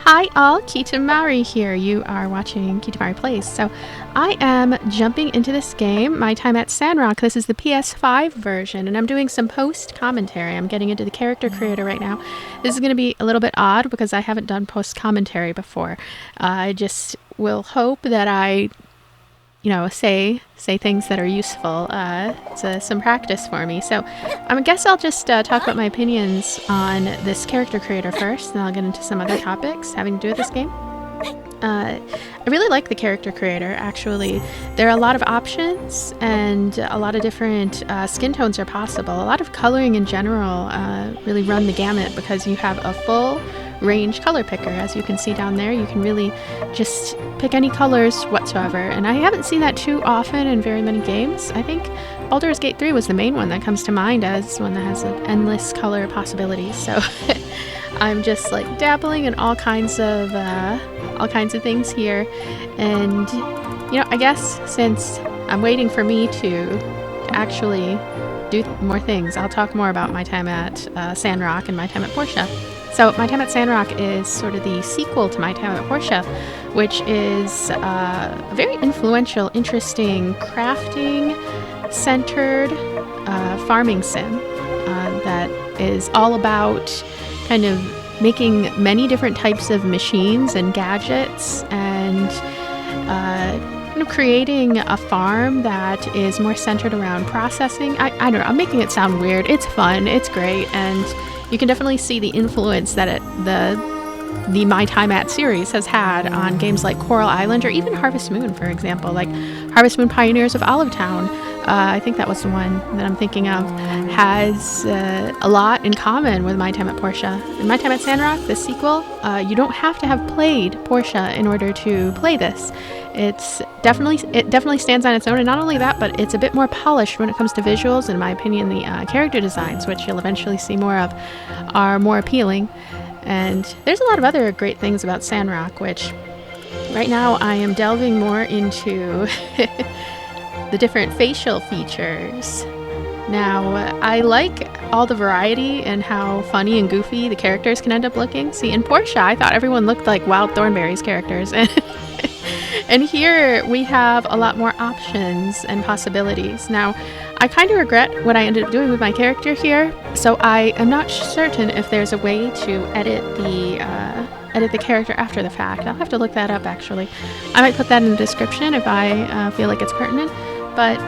Hi all, Kitamari here. You are watching Kitamari Plays. So I am jumping into this game, my time at Sandrock. This is the PS5 version, and I'm doing some post-commentary. I'm getting into the character creator right now. This is going to be a little bit odd because I haven't done post-commentary before. I just will hope that I, say things that are useful. It's some practice for me. So I guess I'll just talk about my opinions on this character creator first, and then I'll get into some other topics having to do with this game. I really like the character creator, actually. There are a lot of options, and a lot of different skin tones are possible. A lot of coloring in general really run the gamut because you have a full range color picker. As you can see down there, you can really just pick any colors whatsoever, and I haven't seen that too often in very many games. I think Baldur's Gate 3 was the main one that comes to mind as one that has like endless color possibilities. So I'm just like dabbling in all kinds of things here, and I guess since I'm waiting for me to actually do more things, I'll talk more about my time at Sandrock and my time at Portia. So my time at Sandrock is sort of the sequel to my time at Portia, which is a very influential, interesting, crafting-centered farming sim that is all about kind of making many different types of machines and gadgets and kind of creating a farm that is more centered around processing. I don't know, I'm making it sound weird. It's fun, it's great, and you can definitely see the influence that the My Time At series has had on games like Coral Island or even Harvest Moon, for example. Like Harvest Moon Pioneers of Olive Town, I think that was the one that I'm thinking of, has a lot in common with My Time at Portia. In My Time at Sandrock, the sequel, you don't have to have played Portia in order to play this. It definitely stands on its own, and not only that, but it's a bit more polished when it comes to visuals. In my opinion, the character designs, which you'll eventually see more of, are more appealing. And there's a lot of other great things about Sandrock, which right now I am delving more into the different facial features. Now, I like all the variety and how funny and goofy the characters can end up looking. See, in Portia, I thought everyone looked like Wild Thornberry's characters, and here we have a lot more options and possibilities. Now, I kind of regret what I ended up doing with my character here, so I am not certain if there's a way to edit the character after the fact. I'll have to look that up, actually. I might put that in the description if I feel like it's pertinent. But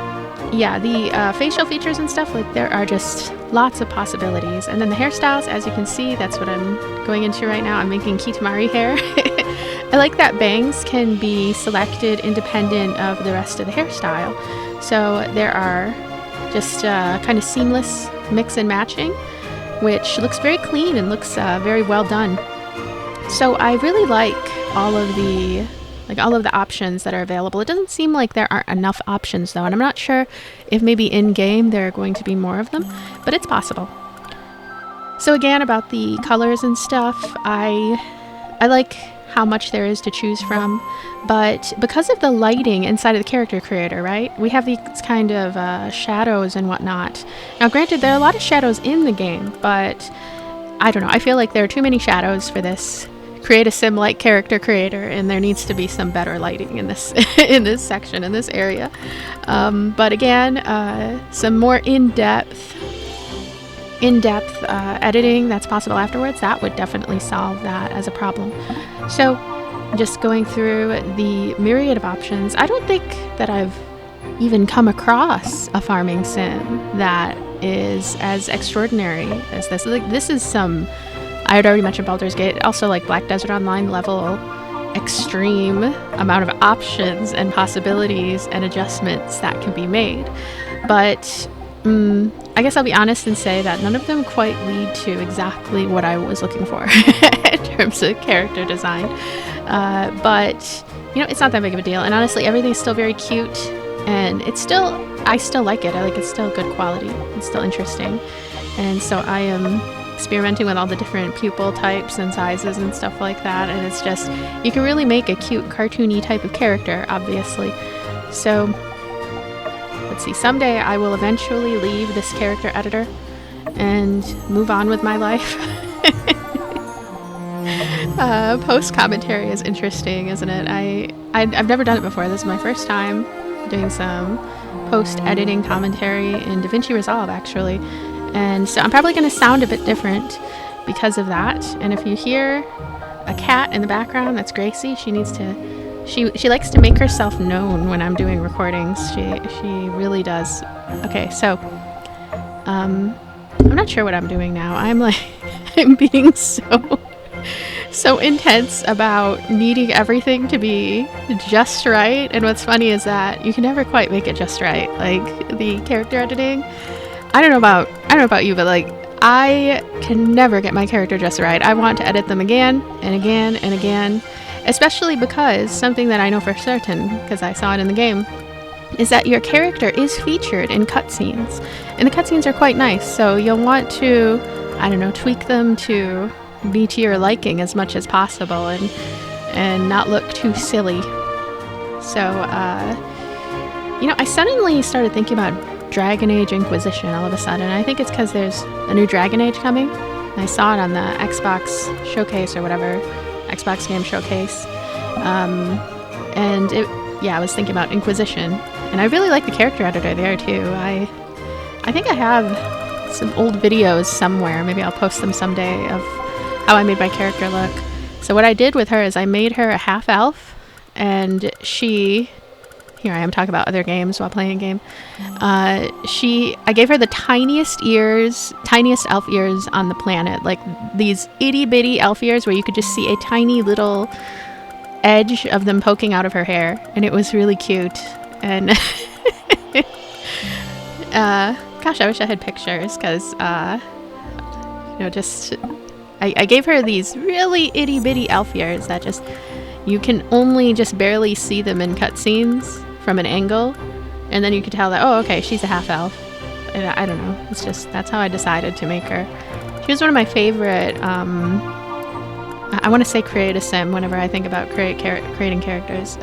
yeah, the facial features and stuff, like, there are just lots of possibilities. And then the hairstyles, as you can see, that's what I'm going into right now. I'm making Kitamari hair. I like that bangs can be selected independent of the rest of the hairstyle. So there are just kind of seamless mix and matching, which looks very clean and looks very well done. So I really like all of the options that are available. It doesn't seem like there aren't enough options though, and I'm not sure if maybe in-game there are going to be more of them, but it's possible. So again, about the colors and stuff, I like how much there is to choose from, but because of the lighting inside of the character creator, right, we have these kind of shadows and whatnot. Now granted, there are a lot of shadows in the game, but I don't know, I feel like there are too many shadows for this create a sim like character creator, and there needs to be some better lighting in this in this section, in this area. But again, some more in-depth editing that's possible afterwards, that would definitely solve that as a problem. So just going through the myriad of options, I don't think that I've even come across a farming sim that is as extraordinary as this. Like, this is some, I had already mentioned Baldur's Gate, also like Black Desert Online level extreme amount of options and possibilities and adjustments that can be made. But I guess I'll be honest and say that none of them quite lead to exactly what I was looking for in terms of character design. But it's not that big of a deal. And honestly, everything's still very cute, and I still like it. I like it's still good quality. It's still interesting. And so I am experimenting with all the different pupil types and sizes and stuff like that, and it's just, you can really make a cute cartoony type of character, obviously. So let's see, someday I will eventually leave this character editor and move on with my life. post commentary is interesting, isn't it? I've never done it before. This is my first time doing some post editing commentary in DaVinci Resolve, actually, and so I'm probably going to sound a bit different because of that. And if you hear a cat in the background, that's Gracie. She needs to. She likes to make herself known when I'm doing recordings. She really does. Okay, so I'm not sure what I'm doing now. I'm being so intense about needing everything to be just right. And what's funny is that you can never quite make it just right. Like the character editing, I don't know about you, but like I can never get my character just right. I want to edit them again and again and again, especially because something that I know for certain, because I saw it in the game, is that your character is featured in cutscenes, and the cutscenes are quite nice. So you'll want to, I don't know, tweak them to be to your liking as much as possible, and not look too silly. So I suddenly started thinking about Dragon Age Inquisition all of a sudden. I think it's because there's a new Dragon Age coming. I saw it on the Xbox showcase or whatever, Xbox game showcase, and I was thinking about Inquisition, and I really like the character editor there too. I think I have some old videos somewhere. Maybe I'll post them someday of how I made my character look. So what I did with her is I made her a half elf, and here I am talking about other games while playing a game. I gave her the tiniest elf ears on the planet, like these itty bitty elf ears where you could just see a tiny little edge of them poking out of her hair, and it was really cute. And gosh, I wish I had pictures, because I gave her these really itty bitty elf ears that just, you can only just barely see them in cutscenes from an angle, and then you could tell that, oh, okay, she's a half elf. And I don't know, it's just, that's how I decided to make her. She was one of my favorite, I want to say create a sim whenever I think about creating characters.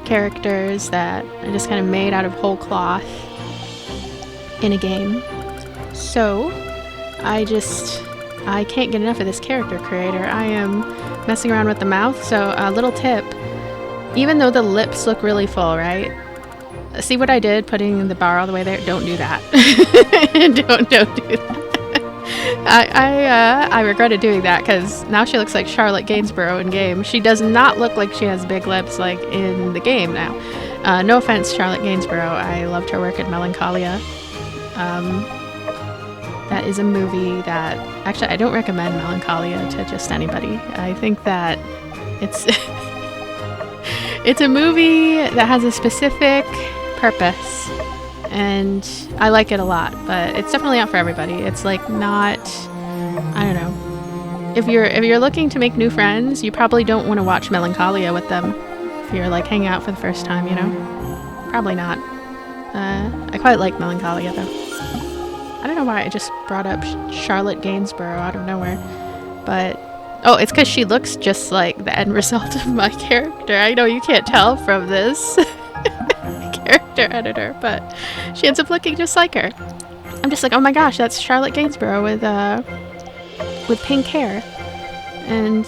Characters that I just kind of made out of whole cloth in a game. So I can't get enough of this character creator. I am messing around with the mouth. So a little tip, even though the lips look really full, right? See what I did putting the bar all the way there? Don't do that. don't do that. I regretted doing that, because now she looks like Charlotte Gainsborough in game. She does not look like she has big lips like in the game now. No offense, Charlotte Gainsborough. I loved her work at Melancholia. That is a movie that, actually, I don't recommend Melancholia to just anybody. I think that it's it's a movie that has a specific purpose, and I like it a lot, but it's definitely not for everybody. It's like not, I don't know. If you're looking to make new friends, you probably don't want to watch Melancholia with them. If you're like hanging out for the first time, probably not. I quite like Melancholia though. I don't know why I just brought up Charlotte Gainsborough out of nowhere, but it's because she looks just like the end result of my character. I know you can't tell from this character editor, but she ends up looking just like her. I'm just like, oh my gosh, that's Charlotte Gainsborough with pink hair. And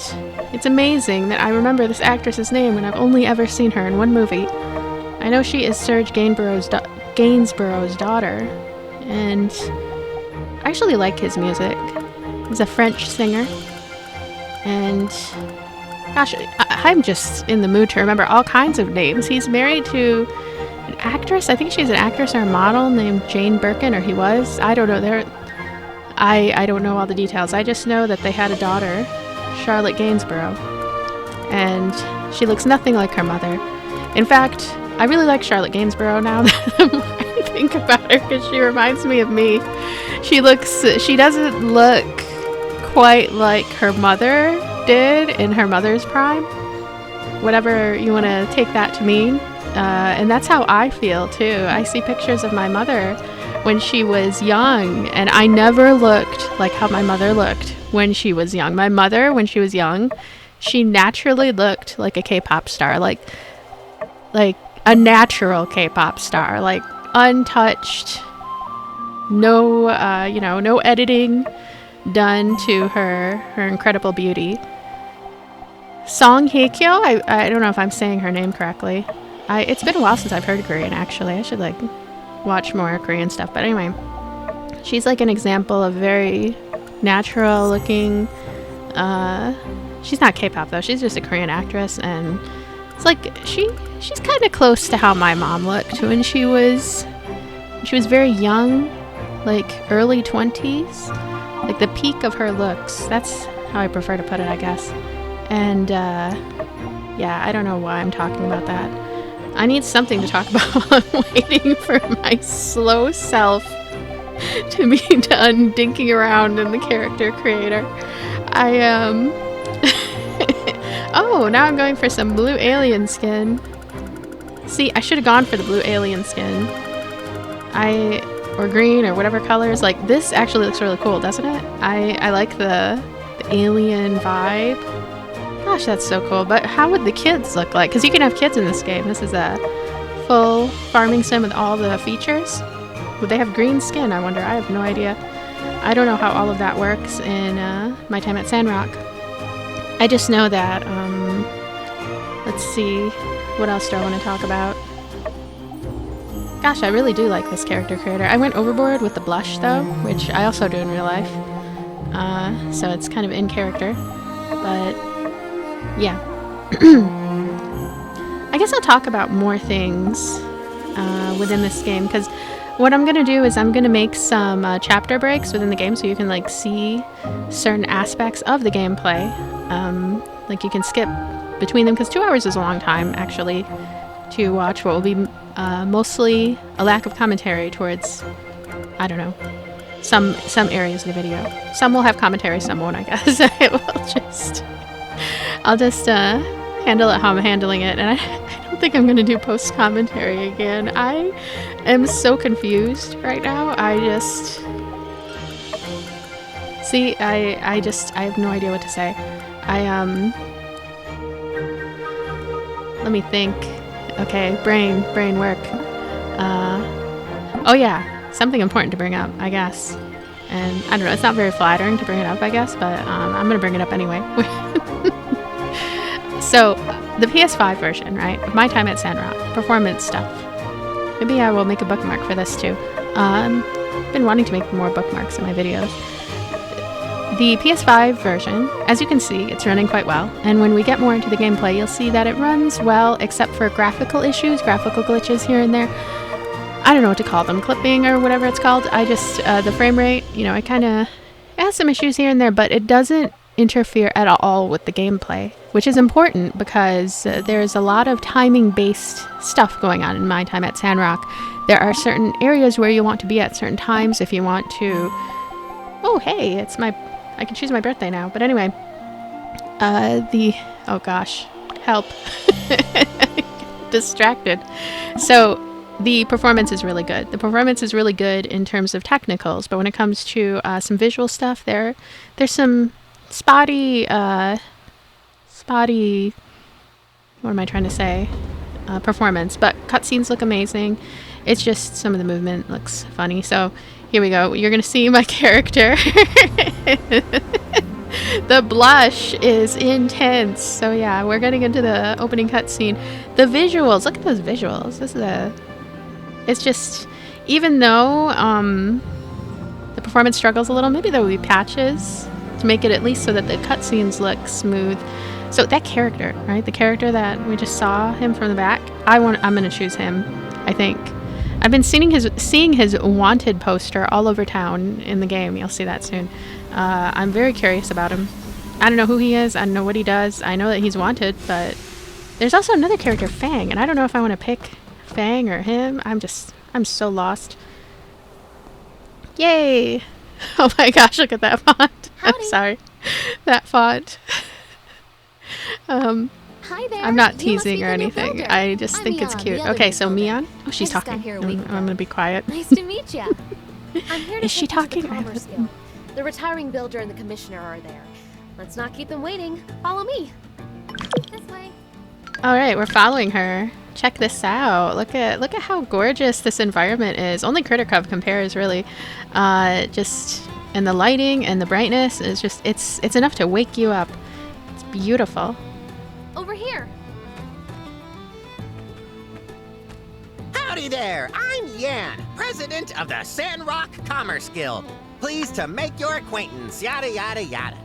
it's amazing that I remember this actress's name when I've only ever seen her in one movie. I know she is Serge Gainsborough's daughter, and I actually like his music. He's a French singer, and gosh, I'm just in the mood to remember all kinds of names. He's married to an actress. I think she's an actress or a model named Jane Birkin, or he was. I don't know. I don't know all the details. I just know that they had a daughter, Charlotte Gainsborough, and she looks nothing like her mother. In fact, I really like Charlotte Gainsborough now that the more I think about her, because she reminds me of me. She doesn't look quite like her mother did in her mother's prime, whatever you want to take that to mean. And that's how I feel too. I see pictures of my mother when she was young, and I never looked like how my mother looked when she was young. My mother, when she was young, she naturally looked like a K-pop star, like a natural K-pop star, like untouched, no editing done to her incredible beauty. Song Hye-kyo. I don't know if I'm saying her name correctly. It's been a while since I've heard Korean, actually. I should, like, watch more Korean stuff. But anyway, she's, like, an example of very natural-looking... she's not K-pop, though. She's just a Korean actress, and it's, like, she's kind of close to how my mom looked when she was very young, like, early 20s. Like, the peak of her looks. That's how I prefer to put it, I guess. And, yeah, I don't know why I'm talking about that. I need something to talk about while I'm waiting for my slow self to be done dinking around in the character creator. Oh, now I'm going for some blue alien skin. See, I should have gone for the blue alien skin. Or green, or whatever colors. Like, this actually looks really cool, doesn't it? I like the alien vibe. Gosh, that's so cool. But how would the kids look like? Because you can have kids in this game. This is a full farming sim with all the features. Would they have green skin? I wonder. I have no idea. I don't know how all of that works in my time at Sandrock. I just know that, let's see, what else do I want to talk about? Gosh, I really do like this character creator. I went overboard with the blush, though, which I also do in real life. So it's kind of in character. But, yeah. I guess I'll talk about more things within this game, because what I'm going to do is I'm going to make some chapter breaks within the game so you can, like, see certain aspects of the gameplay. Like, you can skip between them, because 2 hours is a long time, actually, to watch what will be mostly a lack of commentary towards, I don't know, some areas of the video. Some will have commentary, some won't, I guess. I'll just handle it how I'm handling it, and I don't think I'm going to do post-commentary again. I am so confused right now. I have no idea what to say. Let me think. Okay, brain work. Oh yeah, something important to bring up, I guess. And I don't know, it's not very flattering to bring it up, I guess, but I'm gonna bring it up anyway. So, the PS5 version, right, of my time at Sandrock, performance stuff. Maybe I will make a bookmark for this too. I've been wanting to make more bookmarks in my videos. The PS5 version, as you can see, it's running quite well, and when we get more into the gameplay, you'll see that it runs well, except for graphical issues, graphical glitches here and there. I don't know what to call them, clipping or whatever it's called. I just, the frame rate, you know, it has some issues here and there, but it doesn't interfere at all with the gameplay, which is important because there's a lot of timing-based stuff going on in my time at Sandrock. There are certain areas where you want to be at certain times if you want to... Oh, hey, I can choose my birthday now. But anyway, oh gosh, help. Distracted. So the performance is really good. The performance is really good in terms of technicals, but when it comes to some visual stuff, there's some spotty, what am I trying to say? Performance, but cutscenes look amazing. It's just some of the movement looks funny. So here we go. You're gonna see my character. The blush is intense. So yeah, we're getting into the opening cutscene. The visuals, look at those visuals. It's just, even though the performance struggles a little, maybe there will be patches to make it at least so that the cutscenes look smooth. So that character, right? The character that we just saw him from the back, I'm gonna choose him, I think. I've been seeing his wanted poster all over town in the game. You'll see that soon. I'm very curious about him. I don't know who he is. I don't know what he does. I know that he's wanted, but there's also another character, Fang, and I don't know if I want to pick Fang or him. I'm so lost. Yay! Oh my gosh, look at that font. Howdy. I'm sorry. That font. Hi there. I'm not You must teasing be or the new anything. builder. I just I'm think it's Mian, cute. the other Okay, new so builder. Mian? Oh, she's I just got talking. here a I'm week ago. gonna be quiet. Nice to meet you. I'm here to Is she take you to talking? the Commerce Guild. The retiring builder and the commissioner are there. Let's not keep them waiting. Follow me. This way. All right, we're following her. Check this out. Look at how gorgeous this environment is. Only Critter Cove compares, really. Just and the lighting and the brightness is just it's enough to wake you up. It's beautiful. over here. Howdy there, I'm Yan, president of the Sandrock Commerce Guild. Pleased to make your acquaintance, yada yada yada.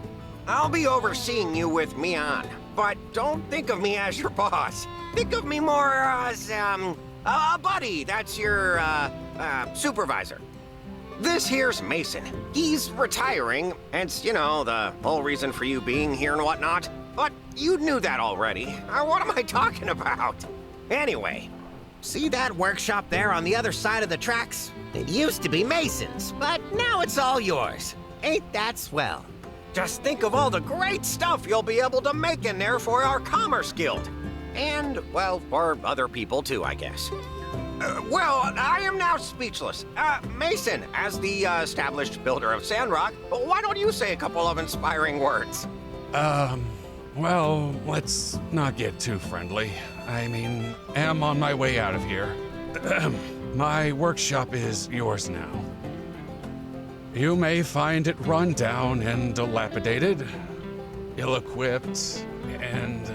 I'll be overseeing you with me on, but don't think of me as your boss. Think of me more as, a buddy. That's your, supervisor. This here's Mason. He's retiring, hence, you know, the whole reason for you being here and whatnot. But you knew that already. What am I talking about? Anyway, see that workshop there on the other side of the tracks? It used to be Mason's, but now it's all yours. Ain't that swell? Just think of all the great stuff you'll be able to make in there for our Commerce Guild. And, well, for other people too, I guess. Well, I am now speechless. Mason, as the established builder of Sandrock, why don't you say a couple of inspiring words? Well, let's not get too friendly. I mean, am on my way out of here. My workshop is yours now. You may find it run down and dilapidated, ill-equipped, and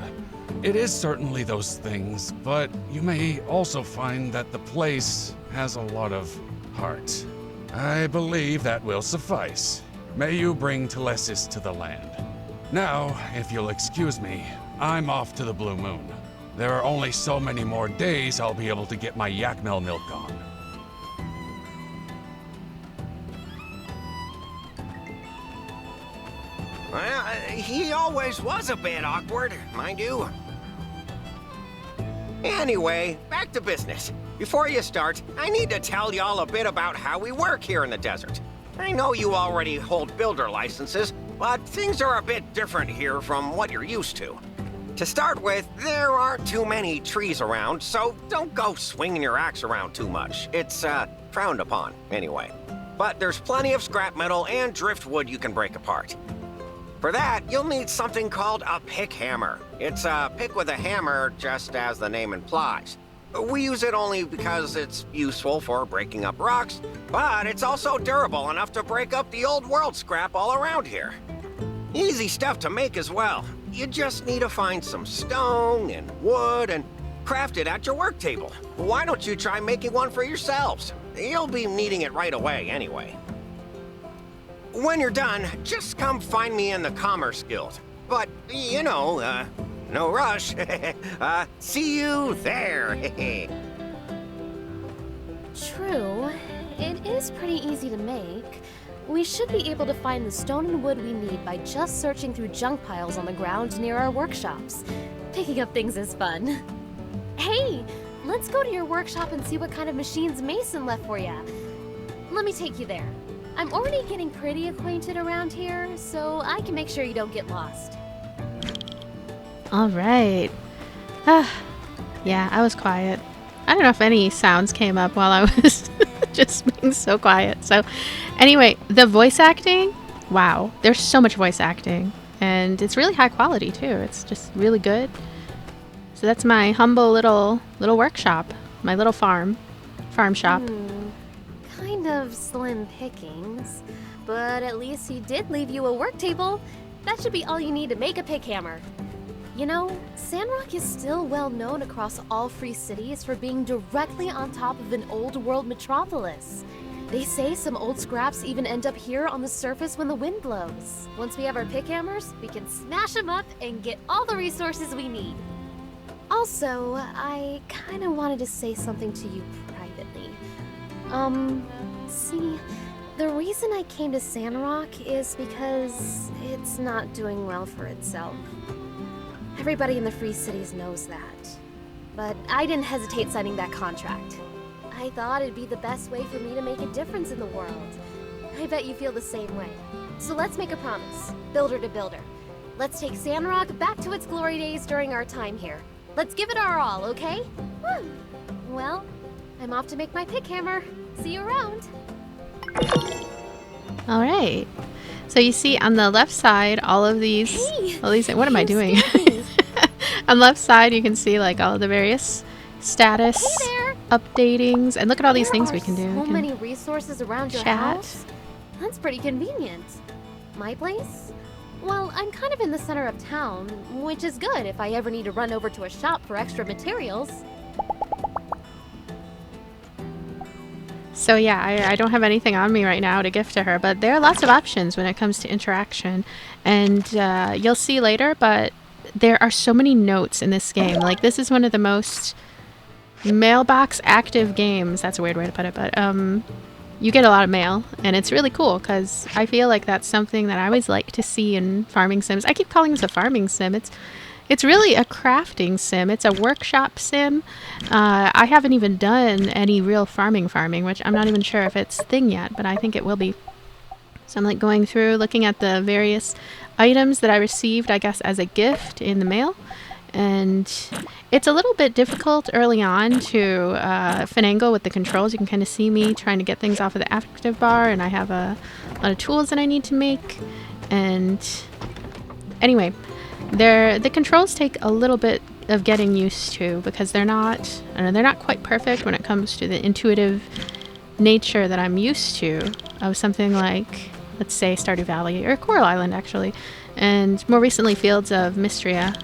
it is certainly those things, but you may also find that the place has a lot of heart. I believe that will suffice. May you bring Telesis to the land. Now, if you'll excuse me, I'm off to the Blue Moon. There are only so many more days I'll be able to get my Yakmel milk on. Well, he always was a bit awkward, mind you. Anyway, back to business. Before you start, I need to tell y'all a bit about how we work here in the desert. I know you already hold builder licenses, but things are a bit different here from what you're used to. To start with, there aren't too many trees around, so don't go swinging your axe around too much. It's, frowned upon, anyway. But there's plenty of scrap metal and driftwood you can break apart. For that, you'll need something called a pick hammer. It's a pick with a hammer, just as the name implies. We use it only because it's useful for breaking up rocks, but it's also durable enough to break up the old world scrap all around here. Easy stuff to make as well. You just need to find some stone and wood and craft it at your work table. Why don't you try making one for yourselves? You'll be needing it right away anyway. When you're done, just come find me in the Commerce Guild. But, you know, no rush. See you there. True. It is pretty easy to make. We should be able to find the stone and wood we need by just searching through junk piles on the ground near our workshops. Picking up things is fun. Hey, let's go to your workshop and see what kind of machines Mason left for you. Let me take you there. I'm already getting pretty acquainted around here, so I can make sure you don't get lost. All right. Yeah, I was quiet. I don't know if any sounds came up while I was just being so quiet. So anyway, the voice acting, wow. There's so much voice acting. And it's really high quality, too. It's just really good. So that's my humble little workshop. My little farm shop. Kind of slim pickings, but at least he did leave you a work table. That should be all you need to make a pick hammer. You know, Sandrock is still well known across all free cities for being directly on top of an old world metropolis. They say some old scraps even end up here on the surface when the wind blows. Once we have our pick hammers, we can smash them up and get all the resources we need. Also, I kind of wanted to say something to you privately. See, the reason I came to Sandrock is because it's not doing well for itself. Everybody in the Free Cities knows that. But I didn't hesitate signing that contract. I thought it'd be the best way for me to make a difference in the world. I bet you feel the same way. So let's make a promise, builder to builder. Let's take Sandrock back to its glory days during our time here. Let's give it our all, okay? Woo. Well, I'm off to make my pick hammer. See you around. All right. So you see on the left side, all these, what am I doing? On the left side, you can see like all of the various status updatings. And look at all these things we can do. So many resources around your house. That's pretty convenient. My place? Well, I'm kind of in the center of town, which is good if I ever need to run over to a shop for extra materials. So yeah, I don't have anything on me right now to gift to her, but there are lots of options when it comes to interaction. And you'll see later, but there are so many notes in this game. Like, this is one of the most mailbox active games. That's a weird way to put it, but you get a lot of mail, and it's really cool because I feel like that's something that I always like to see in farming sims. I keep calling this a farming sim. It's really a crafting sim. It's a workshop sim. I haven't even done any real farming, which I'm not even sure if it's a thing yet, but I think it will be. So I'm like going through, looking at the various items that I received, I guess, as a gift in the mail. And it's a little bit difficult early on to finagle with the controls. You can kind of see me trying to get things off of the active bar, and I have a lot of tools that I need to make. And anyway, the controls take a little bit of getting used to because they're not quite perfect when it comes to the intuitive nature that I'm used to of something like, let's say, Stardew Valley or Coral Island, actually, and more recently Fields of Mystria.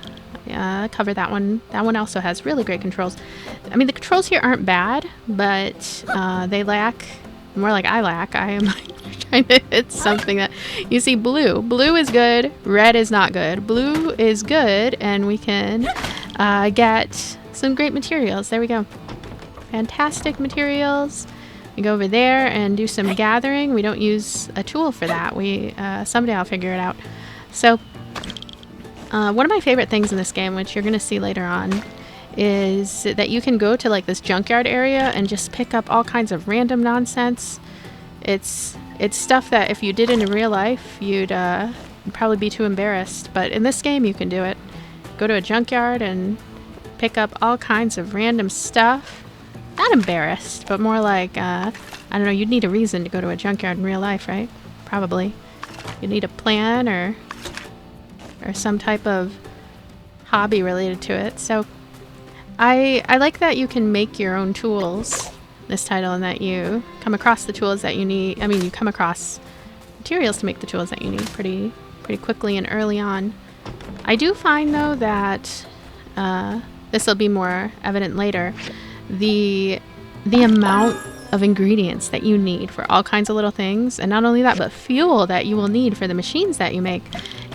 Cover that one. That one also has really great controls. I mean, the controls here aren't bad, but they lack, more like I lack. I am trying to hit something that, you see, blue. Blue is good, red is not good. Blue is good, and we can get some great materials. There we go. Fantastic materials. We go over there and do some gathering. We don't use a tool for that. Someday I'll figure it out. So one of my favorite things in this game, which you're going to see later on, is that you can go to like this junkyard area and just pick up all kinds of random nonsense. It's stuff that if you did in real life, you'd probably be too embarrassed. But in this game, you can do it. Go to a junkyard and pick up all kinds of random stuff. Not embarrassed, but more like, I don't know, you'd need a reason to go to a junkyard in real life, right? Probably. You'd need a plan or some type of hobby related to it. So I like that you can make your own tools, this title, and that you come across the tools that you need. I mean, you come across materials to make the tools that you need pretty quickly and early on. I do find, though, that this will be more evident later, the amount of ingredients that you need for all kinds of little things, and not only that, but fuel that you will need for the machines that you make.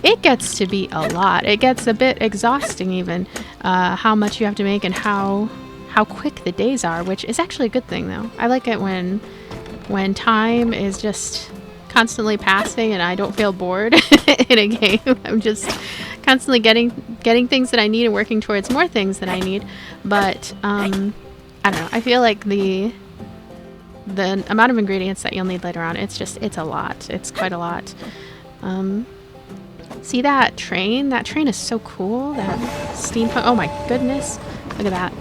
It gets to be a lot. It gets a bit exhausting even, how much you have to make and how quick the days are, which is actually a good thing, though. I like it when time is just constantly passing and I don't feel bored in a game. I'm just constantly getting things that I need and working towards more things that I need. But I don't know. I feel like the amount of ingredients that you'll need later on, it's a lot. It's quite a lot. See that train? That train is so cool. That steampunk. Oh my goodness. Look at that.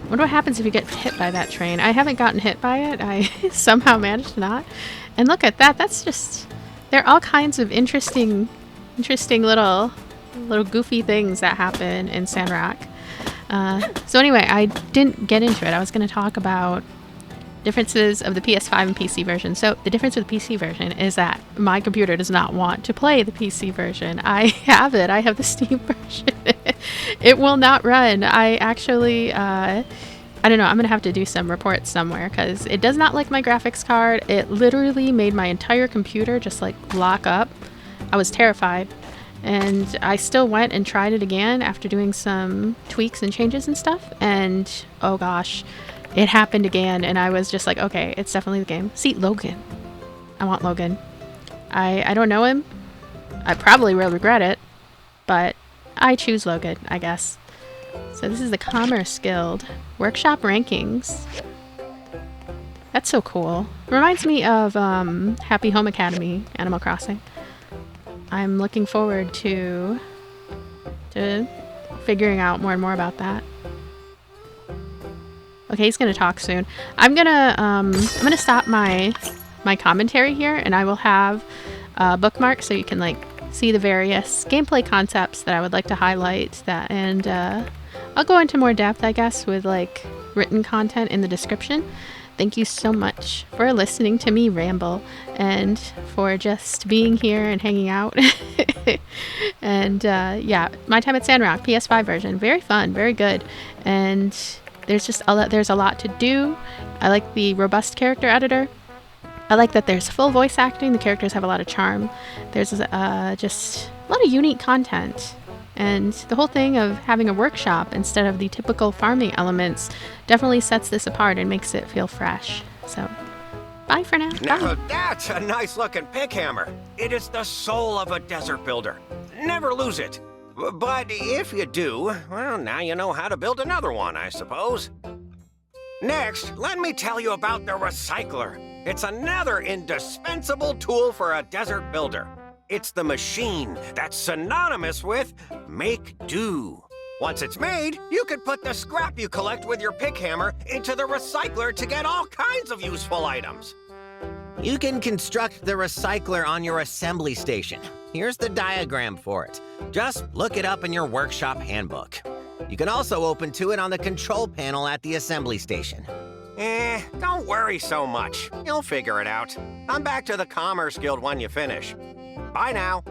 Wonder what happens if you get hit by that train. I haven't gotten hit by it. I somehow managed to not. And look at that. That's just... There are all kinds of interesting little goofy things that happen in Sandrock. So anyway, I didn't get into it. I was going to talk about differences of the PS5 and PC version. So the difference with the PC version is that my computer does not want to play the PC version. I have it. I have the Steam version. It will not run. I actually, I don't know. I'm going to have to do some reports somewhere because it does not like my graphics card. It literally made my entire computer just like lock up. I was terrified. And I still went and tried it again after doing some tweaks and changes and stuff. And oh gosh, it happened again. And I was just like, okay, it's definitely the game. See, Logan. I want Logan. I don't know him. I probably will regret it. But I choose Logan, I guess. So this is the Commerce Guild. Workshop rankings. That's so cool. Reminds me of Happy Home Academy, Animal Crossing. I'm looking forward to figuring out more and more about that. Okay, he's gonna talk soon. I'm gonna stop my commentary here, and I will have bookmarks so you can like see the various gameplay concepts that I would like to highlight. And I'll go into more depth, I guess, with like written content in the description. thank you so much for listening to me ramble and for just being here and hanging out. And yeah, my time at Sandrock, PS5 version, very fun, very good. And there's a lot to do. I like the robust character editor. I like that there's full voice acting. The characters have a lot of charm. There's just a lot of unique content. And the whole thing of having a workshop instead of the typical farming elements definitely sets this apart and makes it feel fresh. So, bye for now. Now Bye. that's a nice looking pick hammer. It is the soul of a desert builder. Never lose it. But if you do, well, now you know how to build another one, I suppose. Next, let me tell you about the recycler. It's another indispensable tool for a desert builder. It's the machine that's synonymous with make do. Once it's made, you can put the scrap you collect with your pick hammer into the recycler to get all kinds of useful items. You can construct the recycler on your assembly station. Here's the diagram for it. Just look it up in your workshop handbook. You can also open to it on the control panel at the assembly station. Don't worry so much. You'll figure it out. Come back to the Commerce Guild when you finish. Bye now.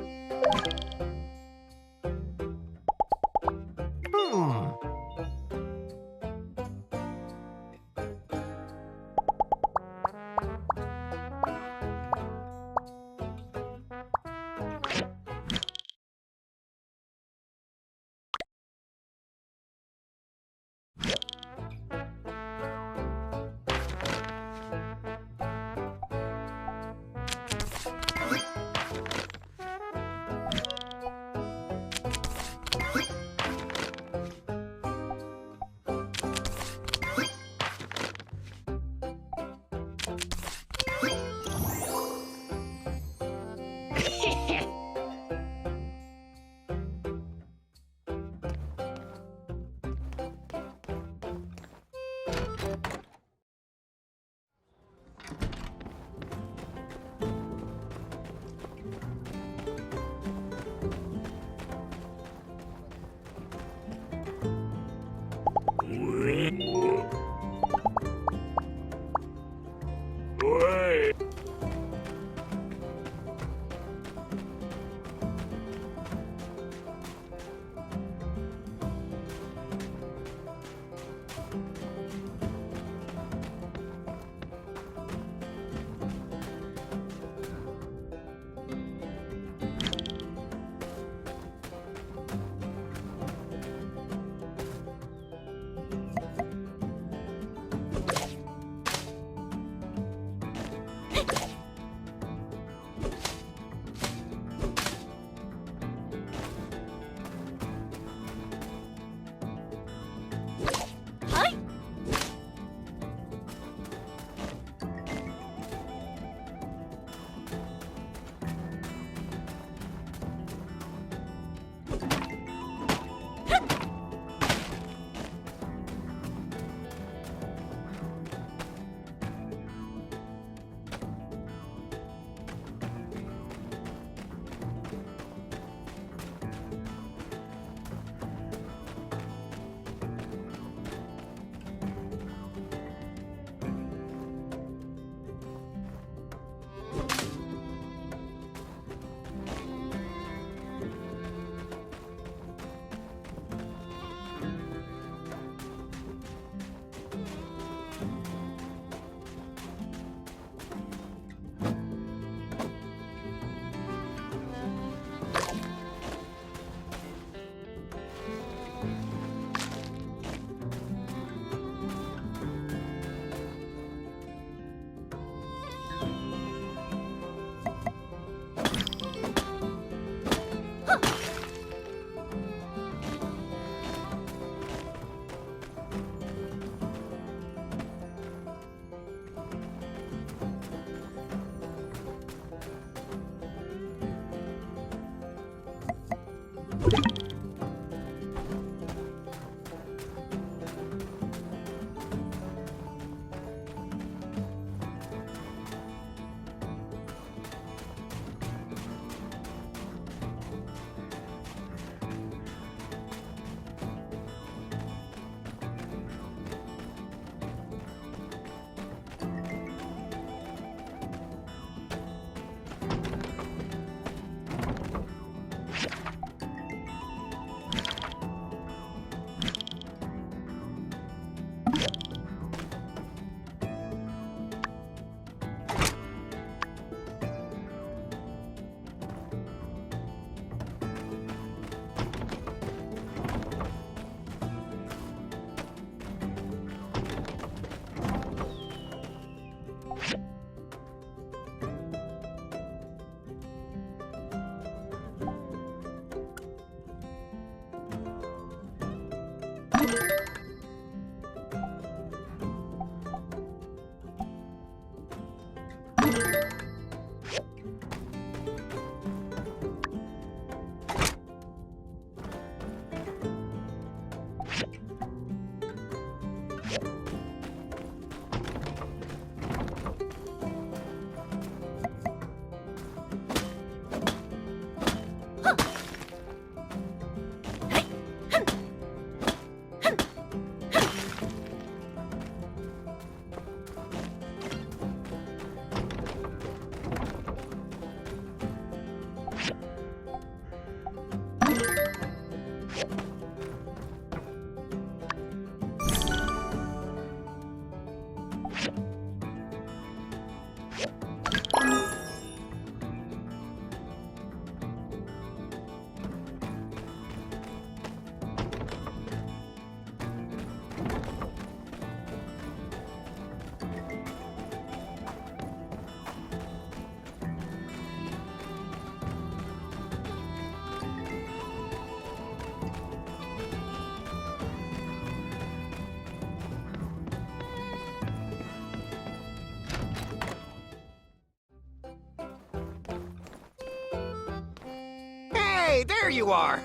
here you are.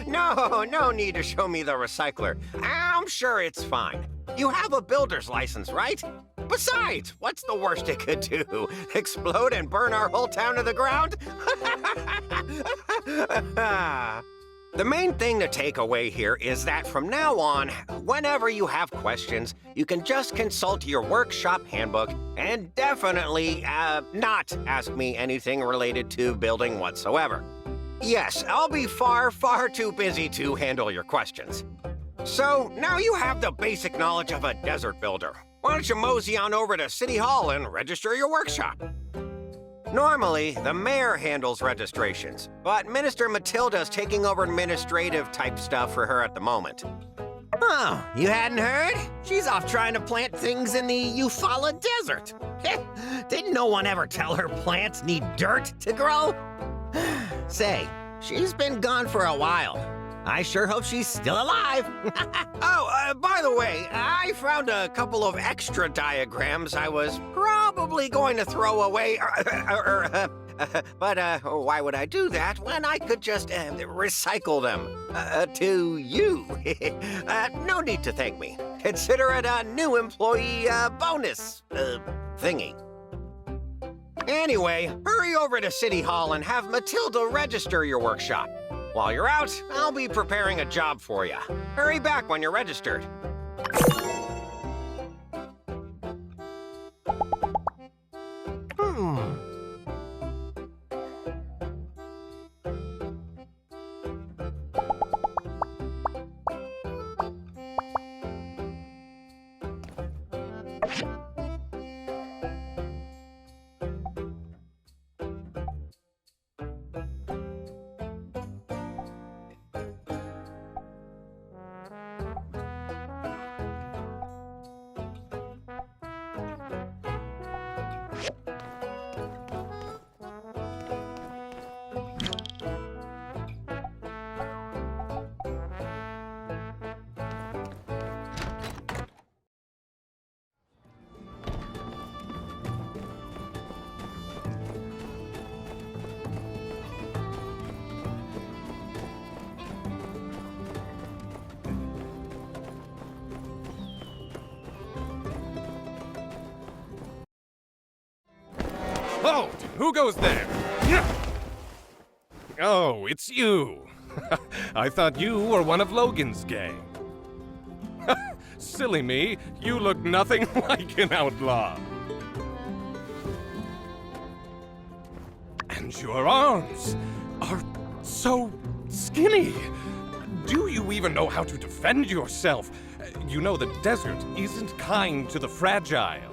No need to show me the recycler. I'm sure it's fine. You have a builder's license, right? Besides, what's the worst it could do? Explode and burn our whole town to the ground? The main thing to take away here is that from now on, whenever you have questions, you can just consult your workshop handbook and definitely not ask me anything related to building whatsoever. Yes, I'll be far too busy to handle your questions. So, now you have the basic knowledge of a desert builder. Why don't you mosey on over to City Hall and register your workshop? Normally, the mayor handles registrations, but Minister Matilda's taking over administrative-type stuff for her at the moment. Oh, you hadn't heard? She's off trying to plant things in the Eufaula Desert. Didn't no one ever tell her plants need dirt to grow? Say, she's been gone for a while. I sure hope she's still alive. By the way, I found a couple of extra diagrams I was probably going to throw away. But why would I do that when I could just recycle them to you? No need to thank me. Consider it a new employee bonus thingy. Anyway, hurry over to City Hall and have Matilda register your workshop. While you're out, I'll be preparing a job for you. Hurry back when you're registered. Halt! Who goes there? Oh, it's you. I thought you were one of Logan's gang. Silly me, you look nothing like an outlaw. And your arms are so skinny. Do you even know how to defend yourself? You know the desert isn't kind to the fragile.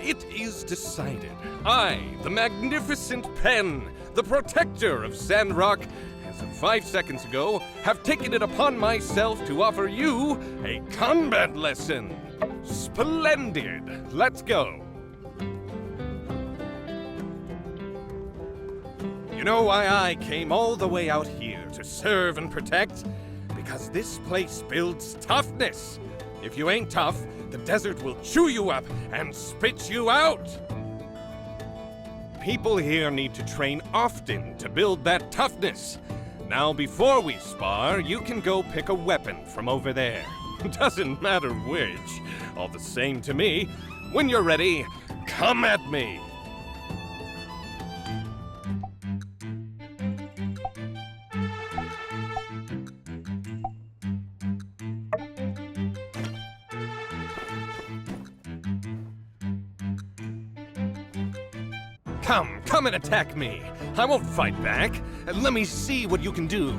It is decided. I, the magnificent pen, the protector of Sandrock, as of 5 seconds ago, have taken it upon myself to offer you a combat lesson. Splendid. Let's go. You know why I came all the way out here to serve and protect? Because this place builds toughness. If you ain't tough, the desert will chew you up and spit you out. People here need to train often to build that toughness. Now, before we spar, you can go pick a weapon from over there. Doesn't matter which. All the same to me. When you're ready, come at me. Come and attack me. I won't fight back. Let me see what you can do.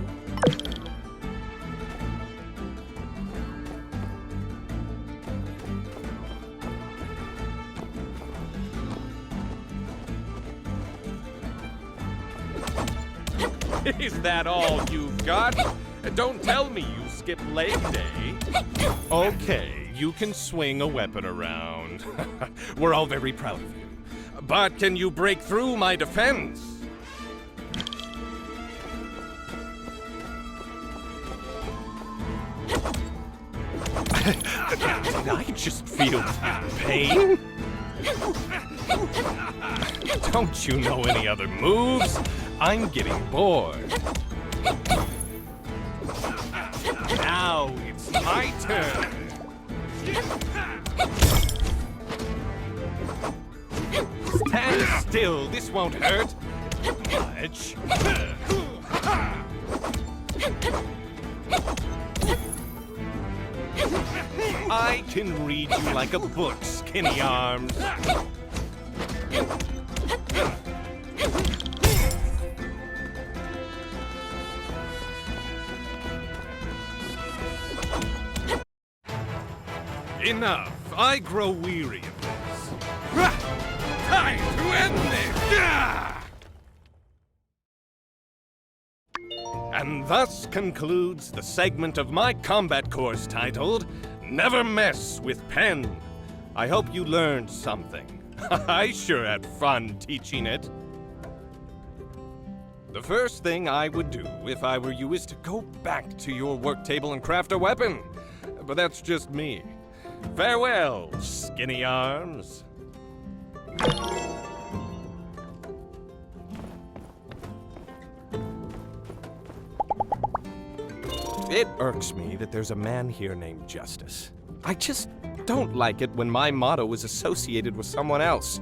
Is that all you've got? Don't tell me you skip leg day. Okay, you can swing a weapon around. We're all very proud of you. But can you break through my defense? I just feel pain. Don't you know any other moves? I'm getting bored. Now it's my turn. Stand still, this won't hurt much. I can read you like a book, skinny arms. Enough. I grow weary of this. Time to end this! And thus concludes the segment of my combat course titled Never Mess with Pen. I hope you learned something. I sure had fun teaching it. The first thing I would do if I were you is to go back to your work table and craft a weapon. But that's just me. Farewell, skinny arms. It irks me that there's a man here named Justice. I just don't like it when my motto is associated with someone else.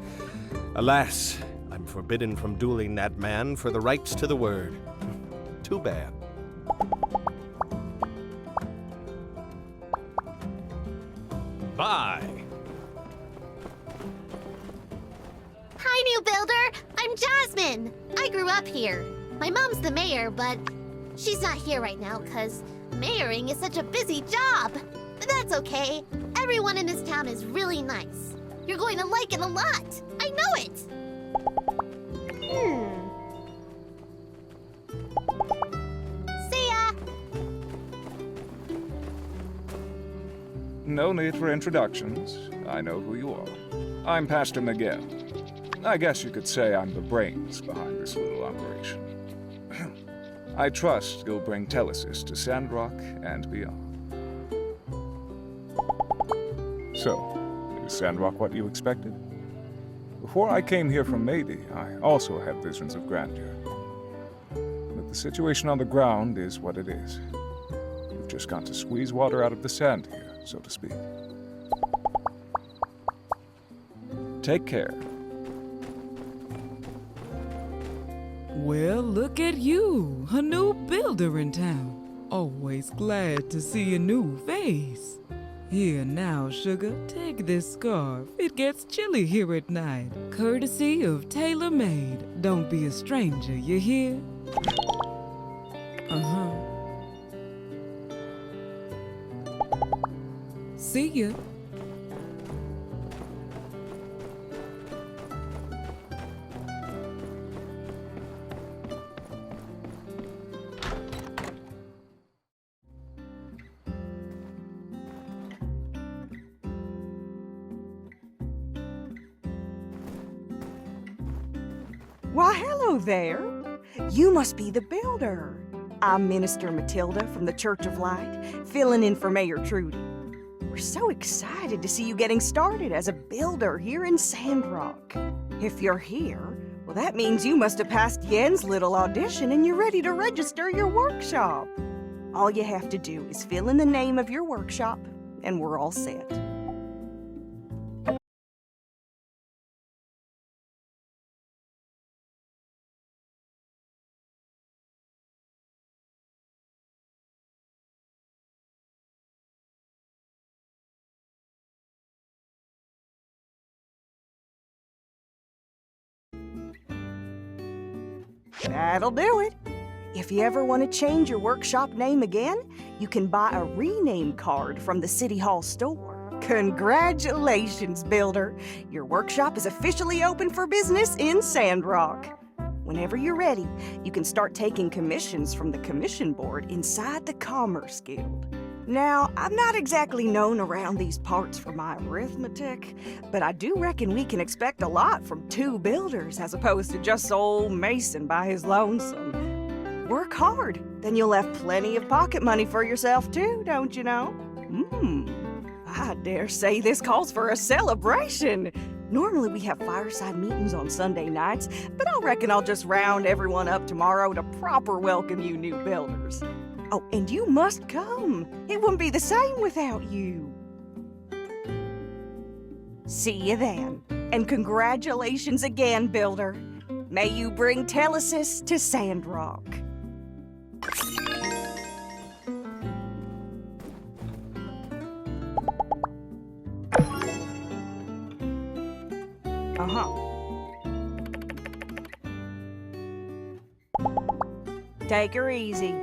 Alas, I'm forbidden from dueling that man for the rights to the word. Too bad. Bye. Hi, new builder! I'm Jasmine! I grew up here. My mom's the mayor, but she's not here right now because mayoring is such a busy job. But that's okay. Everyone in this town is really nice. You're going to like it a lot. I know it. See ya! No need for introductions. I know who you are. I'm Pastor Miguel. I guess you could say I'm the brains behind this little operation. I trust you'll bring Telesis to Sandrock and beyond. So, is Sandrock what you expected? Before I came here from Maybe, I also had visions of grandeur. But the situation on the ground is what it is. You've just got to squeeze water out of the sand here, so to speak. Take care. Well, look at you, a new builder in town. Always glad to see a new face. Here now, sugar, take this scarf. It gets chilly here at night. Courtesy of Tailor Made. Don't be a stranger, you hear? Uh-huh. See ya. Why, hello there. You must be the builder. I'm Minister Matilda from the Church of Light, filling in for Mayor Trudy. We're so excited to see you getting started as a builder here in Sandrock. If you're here, well, that means you must have passed Yen's little audition and you're ready to register your workshop. All you have to do is fill in the name of your workshop, and we're all set. That'll do it. If you ever want to change your workshop name again, you can buy a rename card from the City Hall store. Congratulations, builder. Your workshop is officially open for business in Sandrock. Whenever you're ready, you can start taking commissions from the commission board inside the Commerce Guild. Now, I'm not exactly known around these parts for my arithmetic, but I do reckon we can expect a lot from two builders as opposed to just old Mason by his lonesome. Work hard, then you'll have plenty of pocket money for yourself too, don't you know? I dare say this calls for a celebration. Normally we have fireside meetings on Sunday nights, but I reckon I'll just round everyone up tomorrow to proper welcome you new builders. Oh, and you must come. It wouldn't be the same without you. See you then. And congratulations again, builder. May you bring Telesis to Sandrock. Take her easy.